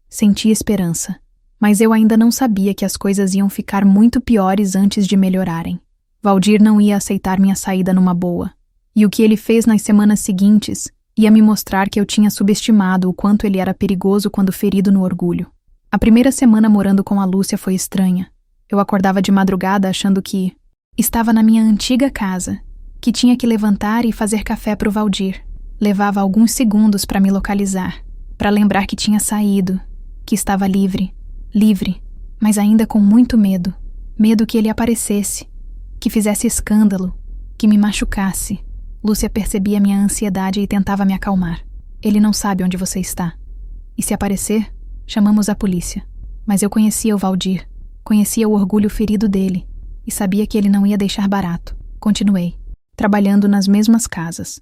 senti esperança. Mas eu ainda não sabia que as coisas iam ficar muito piores antes de melhorarem. Valdir não ia aceitar minha saída numa boa. E o que ele fez nas semanas seguintes ia me mostrar que eu tinha subestimado o quanto ele era perigoso quando ferido no orgulho. A primeira semana morando com a Lúcia foi estranha. Eu acordava de madrugada achando que estava na minha antiga casa, que tinha que levantar e fazer café para o Valdir. Levava alguns segundos para me localizar, para lembrar que tinha saído, que estava livre, mas ainda com muito medo. Medo que ele aparecesse, que fizesse escândalo, que me machucasse. Lúcia percebia minha ansiedade e tentava me acalmar. Ele não sabe onde você está. E se aparecer, chamamos a polícia. Mas eu conhecia o Valdir, conhecia o orgulho ferido dele e sabia que ele não ia deixar barato. Continuei, trabalhando nas mesmas casas.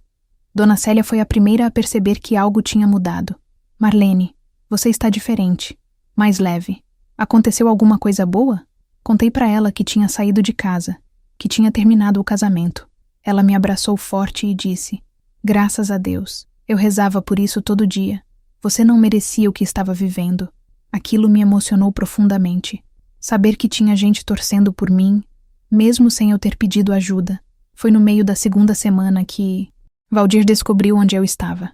Dona Célia foi a primeira a perceber que algo tinha mudado. Marlene, você está diferente, mais leve. Aconteceu alguma coisa boa? Contei para ela que tinha saído de casa, que tinha terminado o casamento. Ela me abraçou forte e disse: graças a Deus, eu rezava por isso todo dia. Você não merecia o que estava vivendo. Aquilo me emocionou profundamente. Saber que tinha gente torcendo por mim, mesmo sem eu ter pedido ajuda. Foi no meio da segunda semana que Valdir descobriu onde eu estava.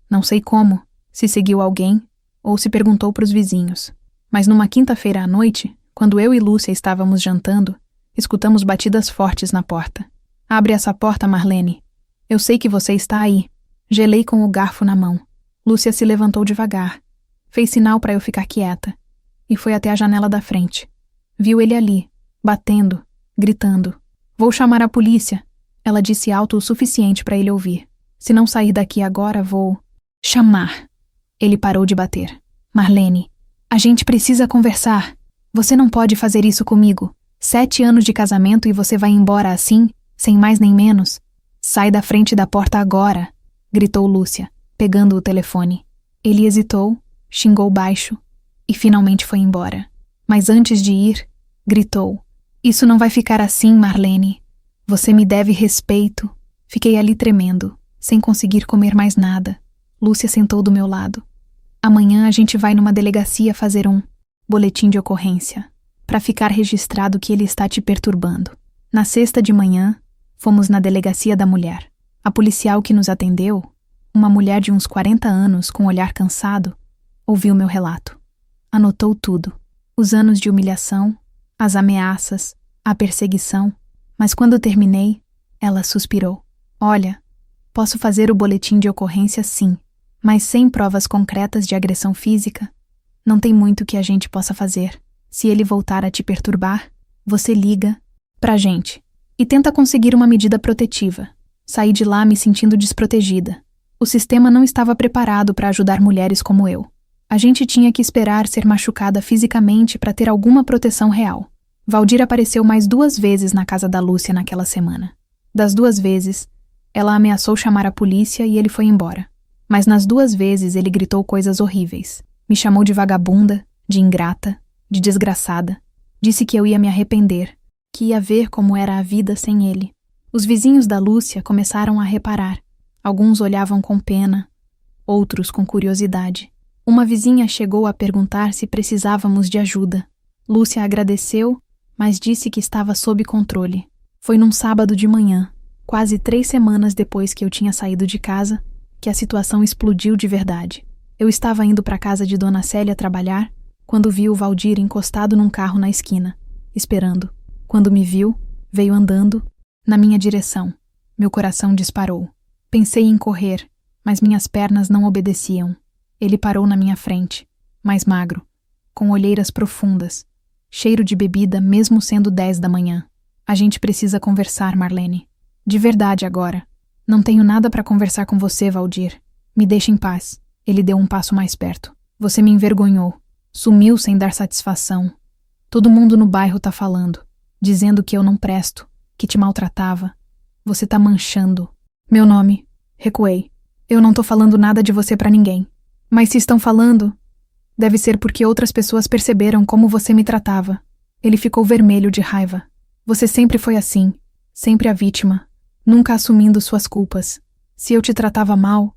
Não sei como, se seguiu alguém ou se perguntou para os vizinhos. Mas numa quinta-feira à noite, quando eu e Lúcia estávamos jantando, escutamos batidas fortes na porta. Abre essa porta, Marlene. Eu sei que você está aí. Gelei com o garfo na mão. Lúcia se levantou devagar. Fez sinal para eu ficar quieta. E foi até a janela da frente. Viu ele ali, batendo, gritando. Vou chamar a polícia. Ela disse alto o suficiente para ele ouvir. Se não sair daqui agora, vou... chamar. Ele parou de bater. Marlene, a gente precisa conversar. Você não pode fazer isso comigo. 7 anos de casamento e você vai embora assim, sem mais nem menos? Sai da frente da porta agora, gritou Lúcia, pegando o telefone. Ele hesitou, xingou baixo e finalmente foi embora. Mas antes de ir, gritou: isso não vai ficar assim, Marlene. Você me deve respeito. Fiquei ali tremendo, sem conseguir comer mais nada. Lúcia sentou do meu lado. Amanhã a gente vai numa delegacia fazer um boletim de ocorrência, para ficar registrado que ele está te perturbando. Na sexta de manhã, fomos na delegacia da mulher. A policial que nos atendeu, uma mulher de uns 40 anos com olhar cansado, ouviu meu relato. Anotou tudo. Os anos de humilhação, as ameaças, a perseguição. Mas quando terminei, ela suspirou. Olha, posso fazer o boletim de ocorrência sim, mas sem provas concretas de agressão física, não tem muito que a gente possa fazer. Se ele voltar a te perturbar, você liga pra gente e tenta conseguir uma medida protetiva. Saí de lá me sentindo desprotegida. O sistema não estava preparado para ajudar mulheres como eu. A gente tinha que esperar ser machucada fisicamente para ter alguma proteção real. Valdir apareceu mais 2 vezes na casa da Lúcia naquela semana. Das 2 vezes, ela ameaçou chamar a polícia e ele foi embora. Mas nas 2 vezes ele gritou coisas horríveis. Me chamou de vagabunda, de ingrata, de desgraçada. Disse que eu ia me arrepender, que ia ver como era a vida sem ele. Os vizinhos da Lúcia começaram a reparar. Alguns olhavam com pena, outros com curiosidade. Uma vizinha chegou a perguntar se precisávamos de ajuda. Lúcia agradeceu, mas disse que estava sob controle. Foi num sábado de manhã, quase 3 semanas depois que eu tinha saído de casa, que a situação explodiu de verdade. Eu estava indo para a casa de Dona Célia trabalhar, quando vi o Valdir encostado num carro na esquina, esperando. Quando me viu, veio andando na minha direção. Meu coração disparou. Pensei em correr, mas minhas pernas não obedeciam. Ele parou na minha frente, mais magro, com olheiras profundas, cheiro de bebida mesmo sendo 10 da manhã. A gente precisa conversar, Marlene. De verdade agora. Não tenho nada para conversar com você, Valdir. Me deixe em paz. Ele deu um passo mais perto. Você me envergonhou. Sumiu sem dar satisfação. Todo mundo no bairro tá falando, dizendo que eu não presto, que te maltratava. Você tá manchando meu nome. Recuei. Eu não tô falando nada de você pra ninguém. Mas se estão falando, deve ser porque outras pessoas perceberam como você me tratava. Ele ficou vermelho de raiva. Você sempre foi assim, sempre a vítima, nunca assumindo suas culpas. Se eu te tratava mal,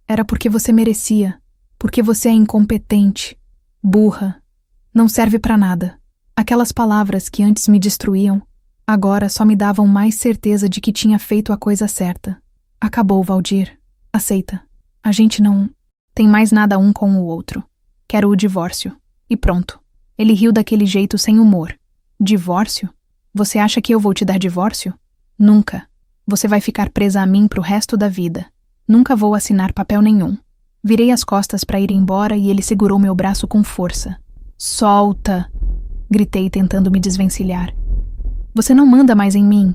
era porque você merecia, porque você é incompetente, burra, não serve pra nada. Aquelas palavras que antes me destruíam, agora só me davam mais certeza de que tinha feito a coisa certa. Acabou, Valdir. Aceita. A gente não tem mais nada um com o outro. Quero o divórcio. E pronto. Ele riu daquele jeito sem humor. Divórcio? Você acha que eu vou te dar divórcio? Nunca. Você vai ficar presa a mim pro resto da vida. Nunca vou assinar papel nenhum. Virei as costas para ir embora e ele segurou meu braço com força. Solta! Gritei tentando me desvencilhar. Você não manda mais em mim.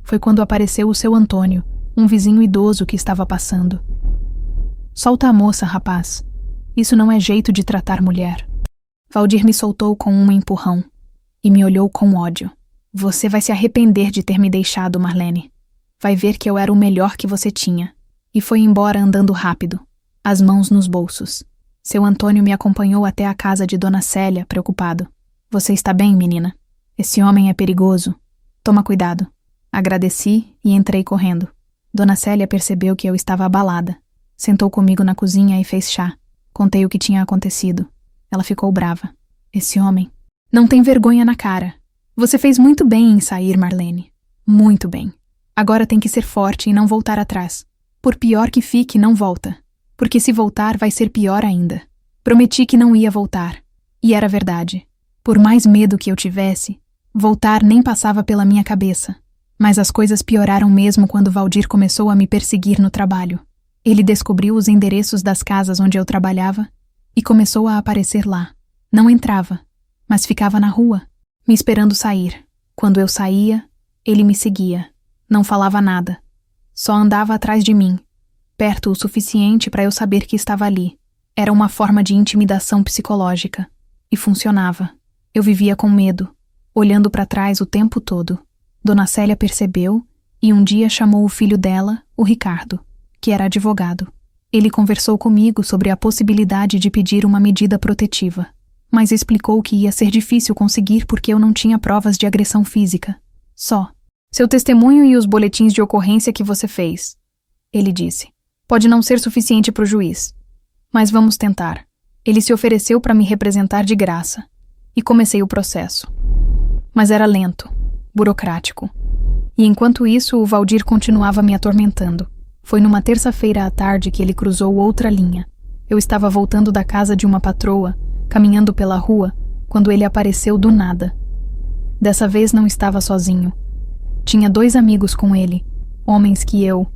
Foi quando apareceu o seu Antônio, um vizinho idoso que estava passando. Solta a moça, rapaz. Isso não é jeito de tratar mulher. Valdir me soltou com um empurrão e me olhou com ódio. Você vai se arrepender de ter me deixado, Marlene. Vai ver que eu era o melhor que você tinha. E foi embora andando rápido, as mãos nos bolsos. Seu Antônio me acompanhou até a casa de Dona Célia, preocupado. Você está bem, menina? Esse homem é perigoso. Toma cuidado. Agradeci e entrei correndo. Dona Célia percebeu que eu estava abalada. Sentou comigo na cozinha e fez chá. Contei o que tinha acontecido. Ela ficou brava. Esse homem não tem vergonha na cara. Você fez muito bem em sair, Marlene. Muito bem. Agora tem que ser forte e não voltar atrás. Por pior que fique, não volta. Porque se voltar, vai ser pior ainda. Prometi que não ia voltar. E era verdade. Por mais medo que eu tivesse, voltar nem passava pela minha cabeça. Mas as coisas pioraram mesmo quando Valdir começou a me perseguir no trabalho. Ele descobriu os endereços das casas onde eu trabalhava e começou a aparecer lá. Não entrava, mas ficava na rua, me esperando sair. Quando eu saía, ele me seguia. Não falava nada. Só andava atrás de mim, perto o suficiente para eu saber que estava ali. Era uma forma de intimidação psicológica. E funcionava. Eu vivia com medo, olhando para trás o tempo todo. Dona Célia percebeu e um dia chamou o filho dela, o Ricardo, que era advogado. Ele conversou comigo sobre a possibilidade de pedir uma medida protetiva, mas explicou que ia ser difícil conseguir porque eu não tinha provas de agressão física. Só seu testemunho e os boletins de ocorrência que você fez, ele disse. Pode não ser suficiente para o juiz, mas vamos tentar. Ele se ofereceu para me representar de graça e comecei o processo. Mas era lento, burocrático. E enquanto isso, o Valdir continuava me atormentando. Foi numa terça-feira à tarde que ele cruzou outra linha. Eu estava voltando da casa de uma patroa, caminhando pela rua, quando ele apareceu do nada. Dessa vez não estava sozinho. Tinha 2 amigos com ele, homens que eu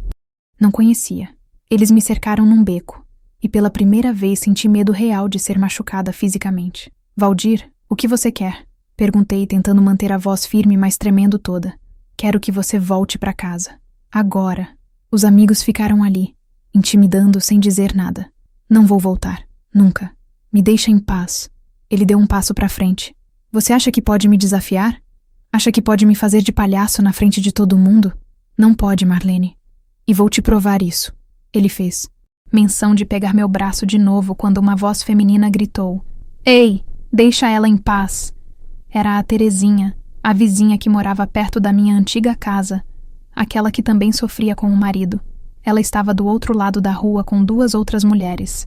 não conhecia. Eles me cercaram num beco, e pela primeira vez senti medo real de ser machucada fisicamente. Valdir, o que você quer? Perguntei, tentando manter a voz firme, mas tremendo toda. Quero que você volte para casa. Agora. Os amigos ficaram ali, intimidando sem dizer nada. Não vou voltar. Nunca. Me deixa em paz. Ele deu um passo para frente. Você acha que pode me desafiar? Acha que pode me fazer de palhaço na frente de todo mundo? Não pode, Marlene. E vou te provar isso. Ele fez menção de pegar meu braço de novo quando uma voz feminina gritou. Ei, deixa ela em paz. Era a Terezinha, a vizinha que morava perto da minha antiga casa, aquela que também sofria com o marido. Ela estava do outro lado da rua com 2 outras mulheres.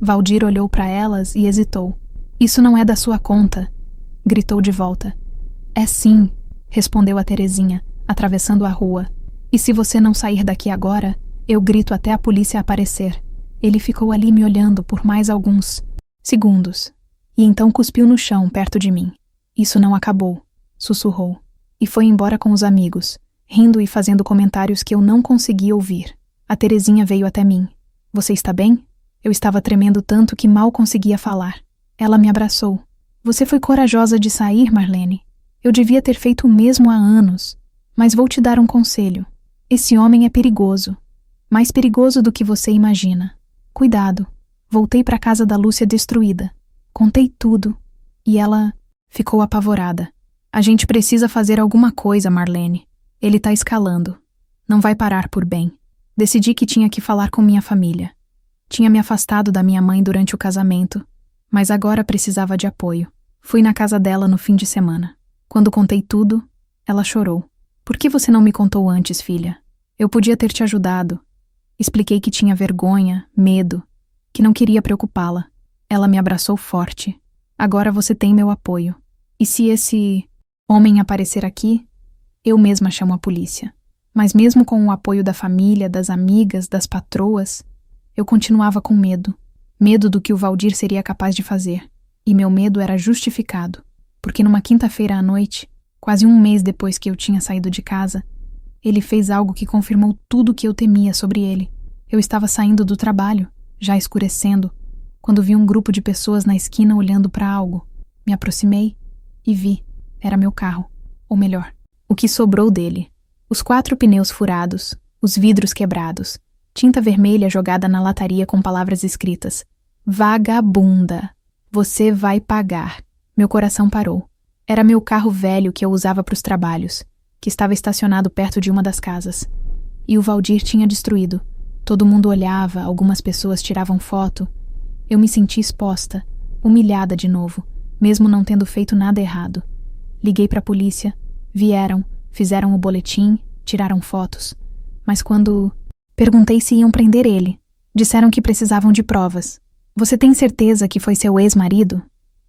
Valdir olhou para elas e hesitou. Isso não é da sua conta, gritou de volta. É sim, respondeu a Terezinha, atravessando a rua. E se você não sair daqui agora, eu grito até a polícia aparecer. Ele ficou ali me olhando por mais alguns segundos, e então cuspiu no chão perto de mim. Isso não acabou, sussurrou, e foi embora com os amigos, rindo e fazendo comentários que eu não conseguia ouvir. A Terezinha veio até mim. Você está bem? Eu estava tremendo tanto que mal conseguia falar. Ela me abraçou. Você foi corajosa de sair, Marlene. Eu devia ter feito o mesmo há anos, mas vou te dar um conselho. Esse homem é perigoso. Mais perigoso do que você imagina. Cuidado. Voltei para a casa da Lúcia destruída. Contei tudo. E ela ficou apavorada. A gente precisa fazer alguma coisa, Marlene. Ele tá escalando. Não vai parar por bem. Decidi que tinha que falar com minha família. Tinha me afastado da minha mãe durante o casamento, mas agora precisava de apoio. Fui na casa dela no fim de semana. Quando contei tudo, ela chorou. Por que você não me contou antes, filha? Eu podia ter te ajudado. Expliquei que tinha vergonha, medo, que não queria preocupá-la. Ela me abraçou forte. Agora você tem meu apoio. E se esse homem aparecer aqui, eu mesma chamo a polícia. Mas mesmo com o apoio da família, das amigas, das patroas, eu continuava com medo. Medo do que o Valdir seria capaz de fazer. E meu medo era justificado, porque numa quinta-feira à noite, quase um mês depois que eu tinha saído de casa, ele fez algo que confirmou tudo o que eu temia sobre ele. Eu estava saindo do trabalho, já escurecendo, quando vi um grupo de pessoas na esquina olhando para algo. Me aproximei e vi. Era meu carro. Ou melhor, o que sobrou dele. Os 4 pneus furados, os vidros quebrados, tinta vermelha jogada na lataria com palavras escritas. Vagabunda! Você vai pagar. Meu coração parou. Era meu carro velho que eu usava para os trabalhos, que estava estacionado perto de uma das casas. E o Valdir tinha destruído. Todo mundo olhava, algumas pessoas tiravam foto. Eu me senti exposta, humilhada de novo, mesmo não tendo feito nada errado. Liguei para a polícia, vieram, fizeram o boletim, tiraram fotos. Mas quando perguntei se iam prender ele, disseram que precisavam de provas. Você tem certeza que foi seu ex-marido?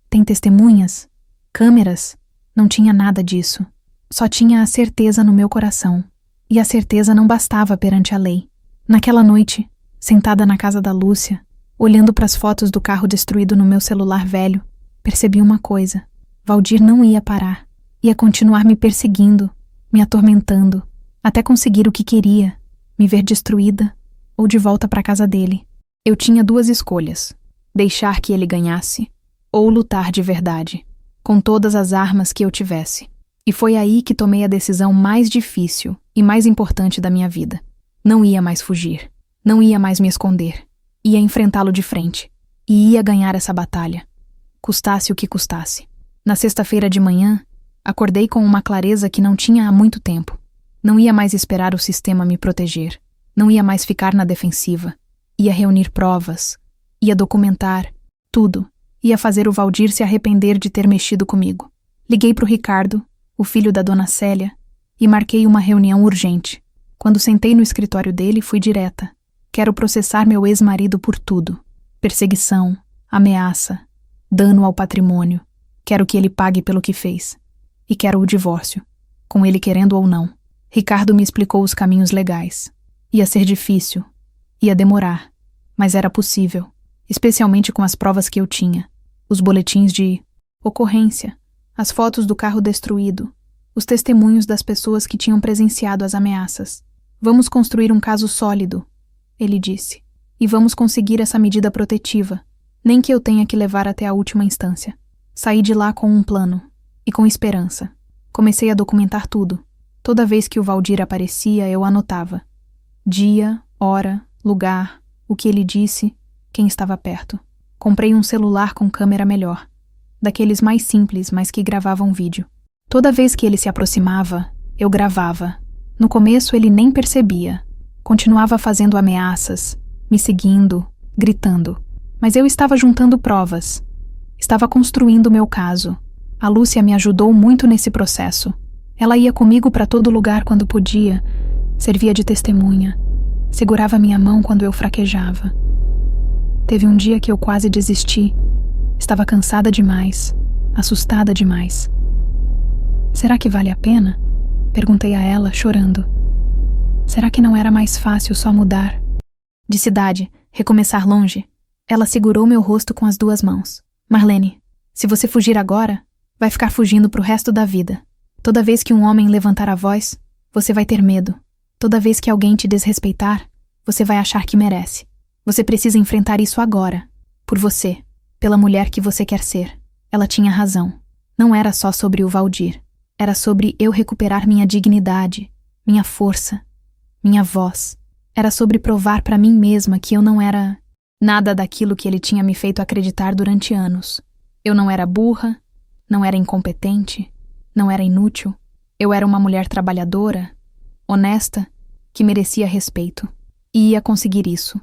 Tem testemunhas? Câmeras? Não tinha nada disso. Só tinha a certeza no meu coração. E a certeza não bastava perante a lei. Naquela noite, sentada na casa da Lúcia, olhando para as fotos do carro destruído no meu celular velho, percebi uma coisa. Valdir não ia parar. Ia continuar me perseguindo, me atormentando, até conseguir o que queria, me ver destruída ou de volta para a casa dele. Eu tinha duas escolhas: deixar que ele ganhasse ou lutar de verdade, com todas as armas que eu tivesse. E foi aí que tomei a decisão mais difícil e mais importante da minha vida. Não ia mais fugir, não ia mais me esconder. Ia enfrentá-lo de frente e ia ganhar essa batalha, custasse o que custasse. Na sexta-feira de manhã, acordei com uma clareza que não tinha há muito tempo. Não ia mais esperar o sistema me proteger. Não ia mais ficar na defensiva. Ia reunir provas. Ia documentar. Tudo. Ia fazer o Valdir se arrepender de ter mexido comigo. Liguei pro Ricardo, o filho da dona Célia, e marquei uma reunião urgente. Quando sentei no escritório dele, fui direta. Quero processar meu ex-marido por tudo. Perseguição, ameaça, dano ao patrimônio. Quero que ele pague pelo que fez. E quero o divórcio, com ele querendo ou não. Ricardo me explicou os caminhos legais. Ia ser difícil, ia demorar, mas era possível, especialmente com as provas que eu tinha. Os boletins de ocorrência, as fotos do carro destruído, os testemunhos das pessoas que tinham presenciado as ameaças. Vamos construir um caso sólido, ele disse, e vamos conseguir essa medida protetiva, nem que eu tenha que levar até a última instância. Saí de lá com um plano. E com esperança. Comecei a documentar tudo. Toda vez que o Valdir aparecia, eu anotava. Dia, hora, lugar, o que ele disse, quem estava perto. Comprei um celular com câmera melhor. Daqueles mais simples, mas que gravavam vídeo. Toda vez que ele se aproximava, eu gravava. No começo ele nem percebia. Continuava fazendo ameaças, me seguindo, gritando. Mas eu estava juntando provas. Estava construindo o meu caso. A Lúcia me ajudou muito nesse processo. Ela ia comigo para todo lugar quando podia, servia de testemunha, segurava minha mão quando eu fraquejava. Teve um dia que eu quase desisti. Estava cansada demais, assustada demais. Será que vale a pena? Perguntei a ela, chorando. Será que não era mais fácil só mudar? De cidade, recomeçar longe. Ela segurou meu rosto com as duas mãos. Marlene, se você fugir agora, vai ficar fugindo pro resto da vida. Toda vez que um homem levantar a voz, você vai ter medo. Toda vez que alguém te desrespeitar, você vai achar que merece. Você precisa enfrentar isso agora. Por você. Pela mulher que você quer ser. Ela tinha razão. Não era só sobre o Valdir. Era sobre eu recuperar minha dignidade, minha força, minha voz. Era sobre provar pra mim mesma que eu não era nada daquilo que ele tinha me feito acreditar durante anos. Eu não era burra, não era incompetente, não era inútil. Eu era uma mulher trabalhadora, honesta, que merecia respeito. E ia conseguir isso.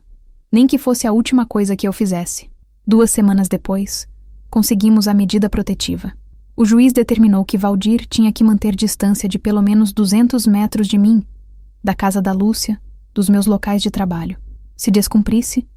Nem que fosse a última coisa que eu fizesse. 2 semanas depois, conseguimos a medida protetiva. O juiz determinou que Valdir tinha que manter distância de pelo menos 200 metros de mim, da casa da Lúcia, dos meus locais de trabalho. Se descumprisse,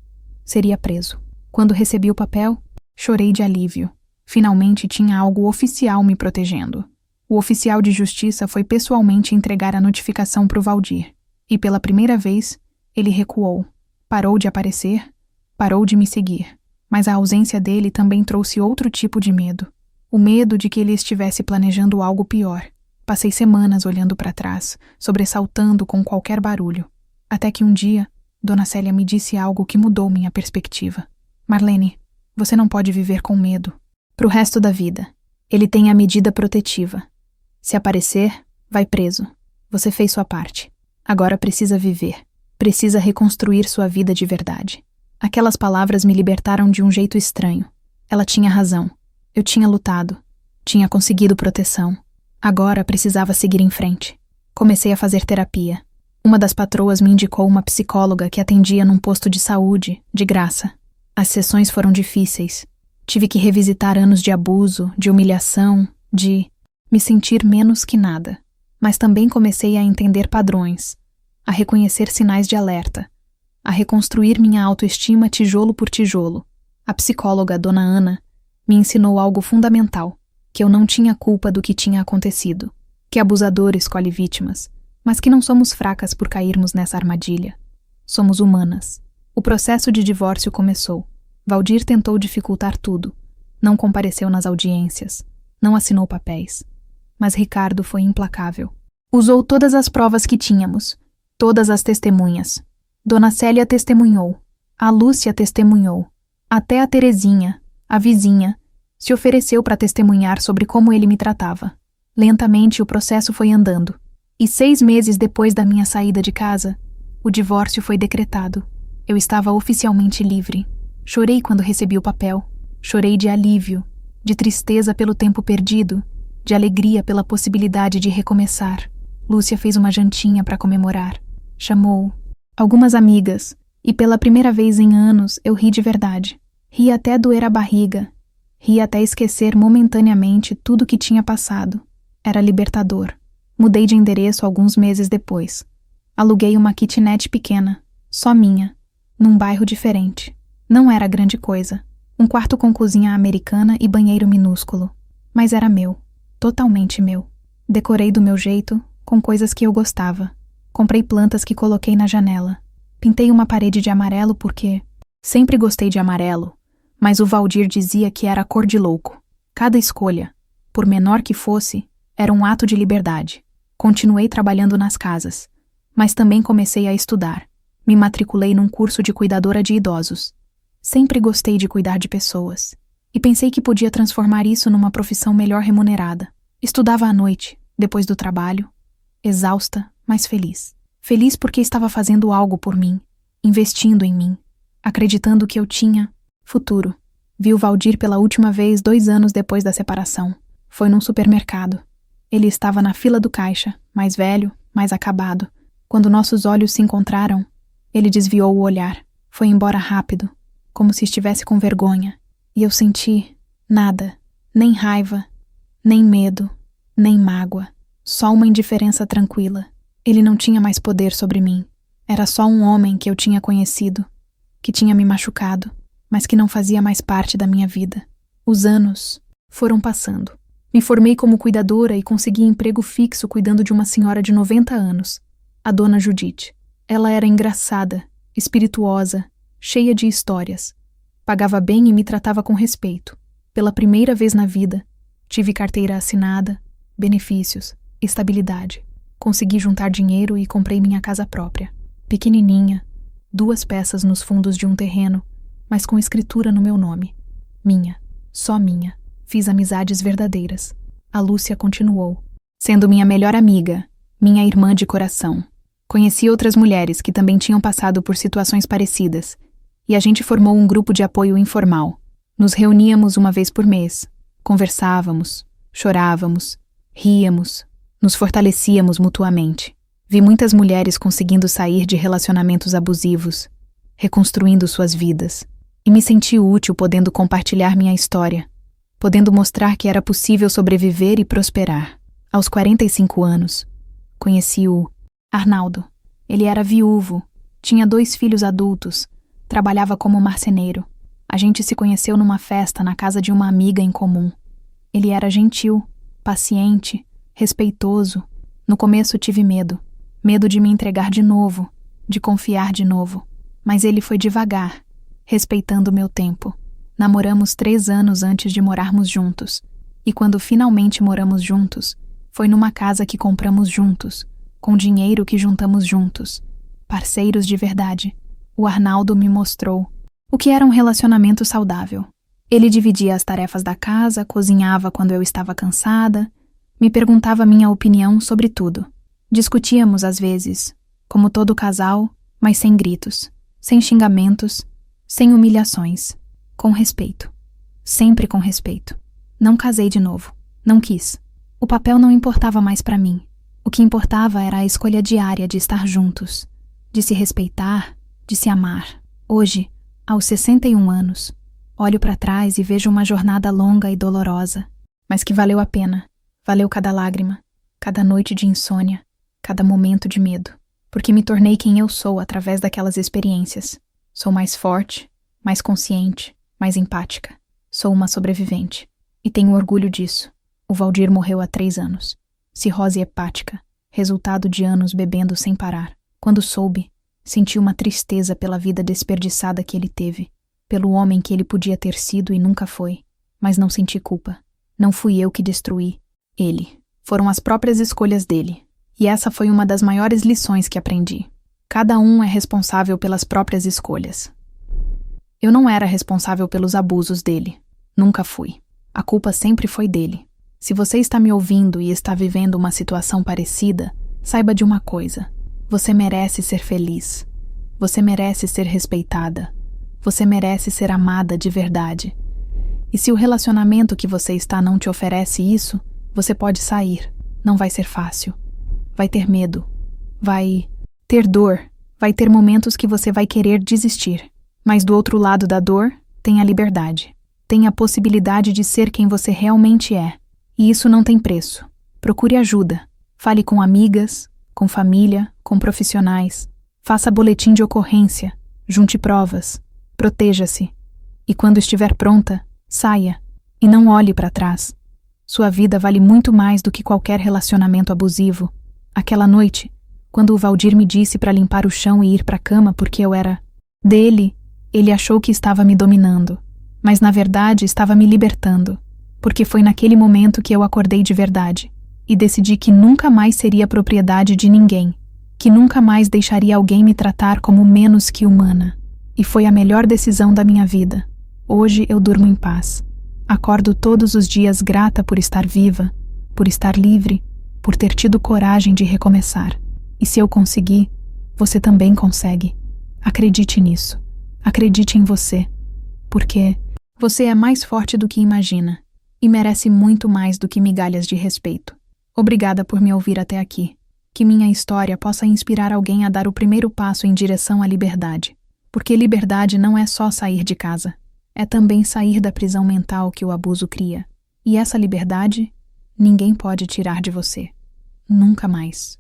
seria preso. Quando recebi o papel, chorei de alívio. Finalmente tinha algo oficial me protegendo. O oficial de justiça foi pessoalmente entregar a notificação para o Valdir. E pela primeira vez, ele recuou. Parou de aparecer, parou de me seguir. Mas a ausência dele também trouxe outro tipo de medo. O medo de que ele estivesse planejando algo pior. Passei semanas olhando para trás, sobressaltando com qualquer barulho. Até que um dia, Dona Célia me disse algo que mudou minha perspectiva. Marlene, você não pode viver com medo. Pro resto da vida, ele tem a medida protetiva. Se aparecer, vai preso. Você fez sua parte. Agora precisa viver. Precisa reconstruir sua vida de verdade. Aquelas palavras me libertaram de um jeito estranho. Ela tinha razão. Eu tinha lutado. Tinha conseguido proteção. Agora precisava seguir em frente. Comecei a fazer terapia. Uma das patroas me indicou uma psicóloga que atendia num posto de saúde, de graça. As sessões foram difíceis. Tive que revisitar anos de abuso, de humilhação, de me sentir menos que nada. Mas também comecei a entender padrões, a reconhecer sinais de alerta, a reconstruir minha autoestima tijolo por tijolo. A psicóloga, Dona Ana, me ensinou algo fundamental, que eu não tinha culpa do que tinha acontecido, que abusador escolhe vítimas, mas que não somos fracas por cairmos nessa armadilha. Somos humanas. O processo de divórcio começou. Valdir tentou dificultar tudo. Não compareceu nas audiências. Não assinou papéis. Mas Ricardo foi implacável. Usou todas as provas que tínhamos. Todas as testemunhas. Dona Célia testemunhou. A Lúcia testemunhou. Até a Terezinha, a vizinha, se ofereceu para testemunhar sobre como ele me tratava. Lentamente o processo foi andando. E 6 meses depois da minha saída de casa, o divórcio foi decretado. Eu estava oficialmente livre. Chorei quando recebi o papel. Chorei de alívio, de tristeza pelo tempo perdido, de alegria pela possibilidade de recomeçar. Lúcia fez uma jantinha para comemorar. Chamou algumas amigas, e pela primeira vez em anos eu ri de verdade. Ri até doer a barriga. Ri até esquecer momentaneamente tudo que tinha passado. Era libertador. Mudei de endereço alguns meses depois. Aluguei uma kitnet pequena, só minha, num bairro diferente. Não era grande coisa. Um quarto com cozinha americana e banheiro minúsculo. Mas era meu. Totalmente meu. Decorei do meu jeito, com coisas que eu gostava. Comprei plantas que coloquei na janela. Pintei uma parede de amarelo porque sempre gostei de amarelo, mas o Valdir dizia que era cor de louco. Cada escolha, por menor que fosse, era um ato de liberdade. Continuei trabalhando nas casas, mas também comecei a estudar. Me matriculei num curso de cuidadora de idosos. Sempre gostei de cuidar de pessoas, e pensei que podia transformar isso numa profissão melhor remunerada. Estudava à noite, depois do trabalho, exausta, mas feliz. Feliz porque estava fazendo algo por mim, investindo em mim, acreditando que eu tinha futuro. Vi o Valdir pela última vez 2 anos depois da separação. Foi num supermercado. Ele estava na fila do caixa, mais velho, mais acabado. Quando nossos olhos se encontraram, ele desviou o olhar. Foi embora rápido, como se estivesse com vergonha. E eu senti nada, nem raiva, nem medo, nem mágoa. Só uma indiferença tranquila. Ele não tinha mais poder sobre mim. Era só um homem que eu tinha conhecido, que tinha me machucado, mas que não fazia mais parte da minha vida. Os anos foram passando. Me formei como cuidadora e consegui emprego fixo cuidando de uma senhora de 90 anos, a dona Judite. Ela era engraçada, espirituosa, cheia de histórias. Pagava bem e me tratava com respeito. Pela primeira vez na vida, tive carteira assinada, benefícios, estabilidade. Consegui juntar dinheiro e comprei minha casa própria. Pequenininha, 2 peças nos fundos de um terreno, mas com escritura no meu nome. Minha, só minha. Fiz amizades verdadeiras. A Lúcia continuou, sendo minha melhor amiga, minha irmã de coração. Conheci outras mulheres que também tinham passado por situações parecidas, e a gente formou um grupo de apoio informal. Nos reuníamos uma vez por mês, conversávamos, chorávamos, ríamos, nos fortalecíamos mutuamente. Vi muitas mulheres conseguindo sair de relacionamentos abusivos, reconstruindo suas vidas, e me senti útil podendo compartilhar minha história, podendo mostrar que era possível sobreviver e prosperar. Aos 45 anos, conheci o Arnaldo. Ele era viúvo, tinha 2 filhos adultos, trabalhava como marceneiro. A gente se conheceu numa festa na casa de uma amiga em comum. Ele era gentil, paciente, respeitoso. No começo tive medo. Medo de me entregar de novo, de confiar de novo. Mas ele foi devagar, respeitando o meu tempo. Namoramos 3 anos antes de morarmos juntos. E quando finalmente moramos juntos, foi numa casa que compramos juntos, com dinheiro que juntamos juntos. Parceiros de verdade. O Arnaldo me mostrou o que era um relacionamento saudável. Ele dividia as tarefas da casa, cozinhava quando eu estava cansada, me perguntava minha opinião sobre tudo. Discutíamos às vezes, Como todo casal, mas sem gritos, sem xingamentos, sem humilhações. Com respeito. Sempre com respeito. Não casei de novo. Não quis. O papel não importava mais para mim. O que importava era a escolha diária de estar juntos, de se respeitar, de se amar. Hoje, aos 61 anos, olho para trás e vejo uma jornada longa e dolorosa, mas que valeu a pena. Valeu cada lágrima, cada noite de insônia, cada momento de medo, porque me tornei quem eu sou através daquelas experiências. Sou mais forte, mais consciente, mais empática. Sou uma sobrevivente. E tenho orgulho disso. O Valdir morreu há 3 anos. Cirrose hepática, resultado de anos bebendo sem parar. Quando soube, senti uma tristeza pela vida desperdiçada que ele teve, pelo homem que ele podia ter sido e nunca foi. Mas não senti culpa. Não fui eu que destruí ele. Foram as próprias escolhas dele. E essa foi uma das maiores lições que aprendi. Cada um é responsável pelas próprias escolhas. Eu não era responsável pelos abusos dele. Nunca fui. A culpa sempre foi dele. Se você está me ouvindo e está vivendo uma situação parecida, saiba de uma coisa. Você merece ser feliz. Você merece ser respeitada. Você merece ser amada de verdade. E se o relacionamento que você está não te oferece isso, você pode sair. Não vai ser fácil. Vai ter medo. Vai ter dor. Vai ter momentos que você vai querer desistir. Mas do outro lado da dor, tem a liberdade. Tem a possibilidade de ser quem você realmente é. E isso não tem preço. Procure ajuda. Fale com amigas, com família, com profissionais. Faça boletim de ocorrência. Junte provas. Proteja-se. E quando estiver pronta, saia. E não olhe para trás. Sua vida vale muito mais do que qualquer relacionamento abusivo. Aquela noite, quando o Valdir me disse para limpar o chão e ir para a cama porque eu era dele, ele achou que estava me dominando. Mas na verdade estava me libertando. Porque foi naquele momento que eu acordei de verdade e decidi que nunca mais seria propriedade de ninguém, que nunca mais deixaria alguém me tratar como menos que humana. E foi a melhor decisão da minha vida. Hoje eu durmo em paz. Acordo todos os dias grata por estar viva, por estar livre, por ter tido coragem de recomeçar. E se eu conseguir, você também consegue. Acredite nisso. Acredite em você. Porque você é mais forte do que imagina. E merece muito mais do que migalhas de respeito. Obrigada por me ouvir até aqui. Que minha história possa inspirar alguém a dar o primeiro passo em direção à liberdade. Porque liberdade não é só sair de casa. É também sair da prisão mental que o abuso cria. E essa liberdade, ninguém pode tirar de você. Nunca mais.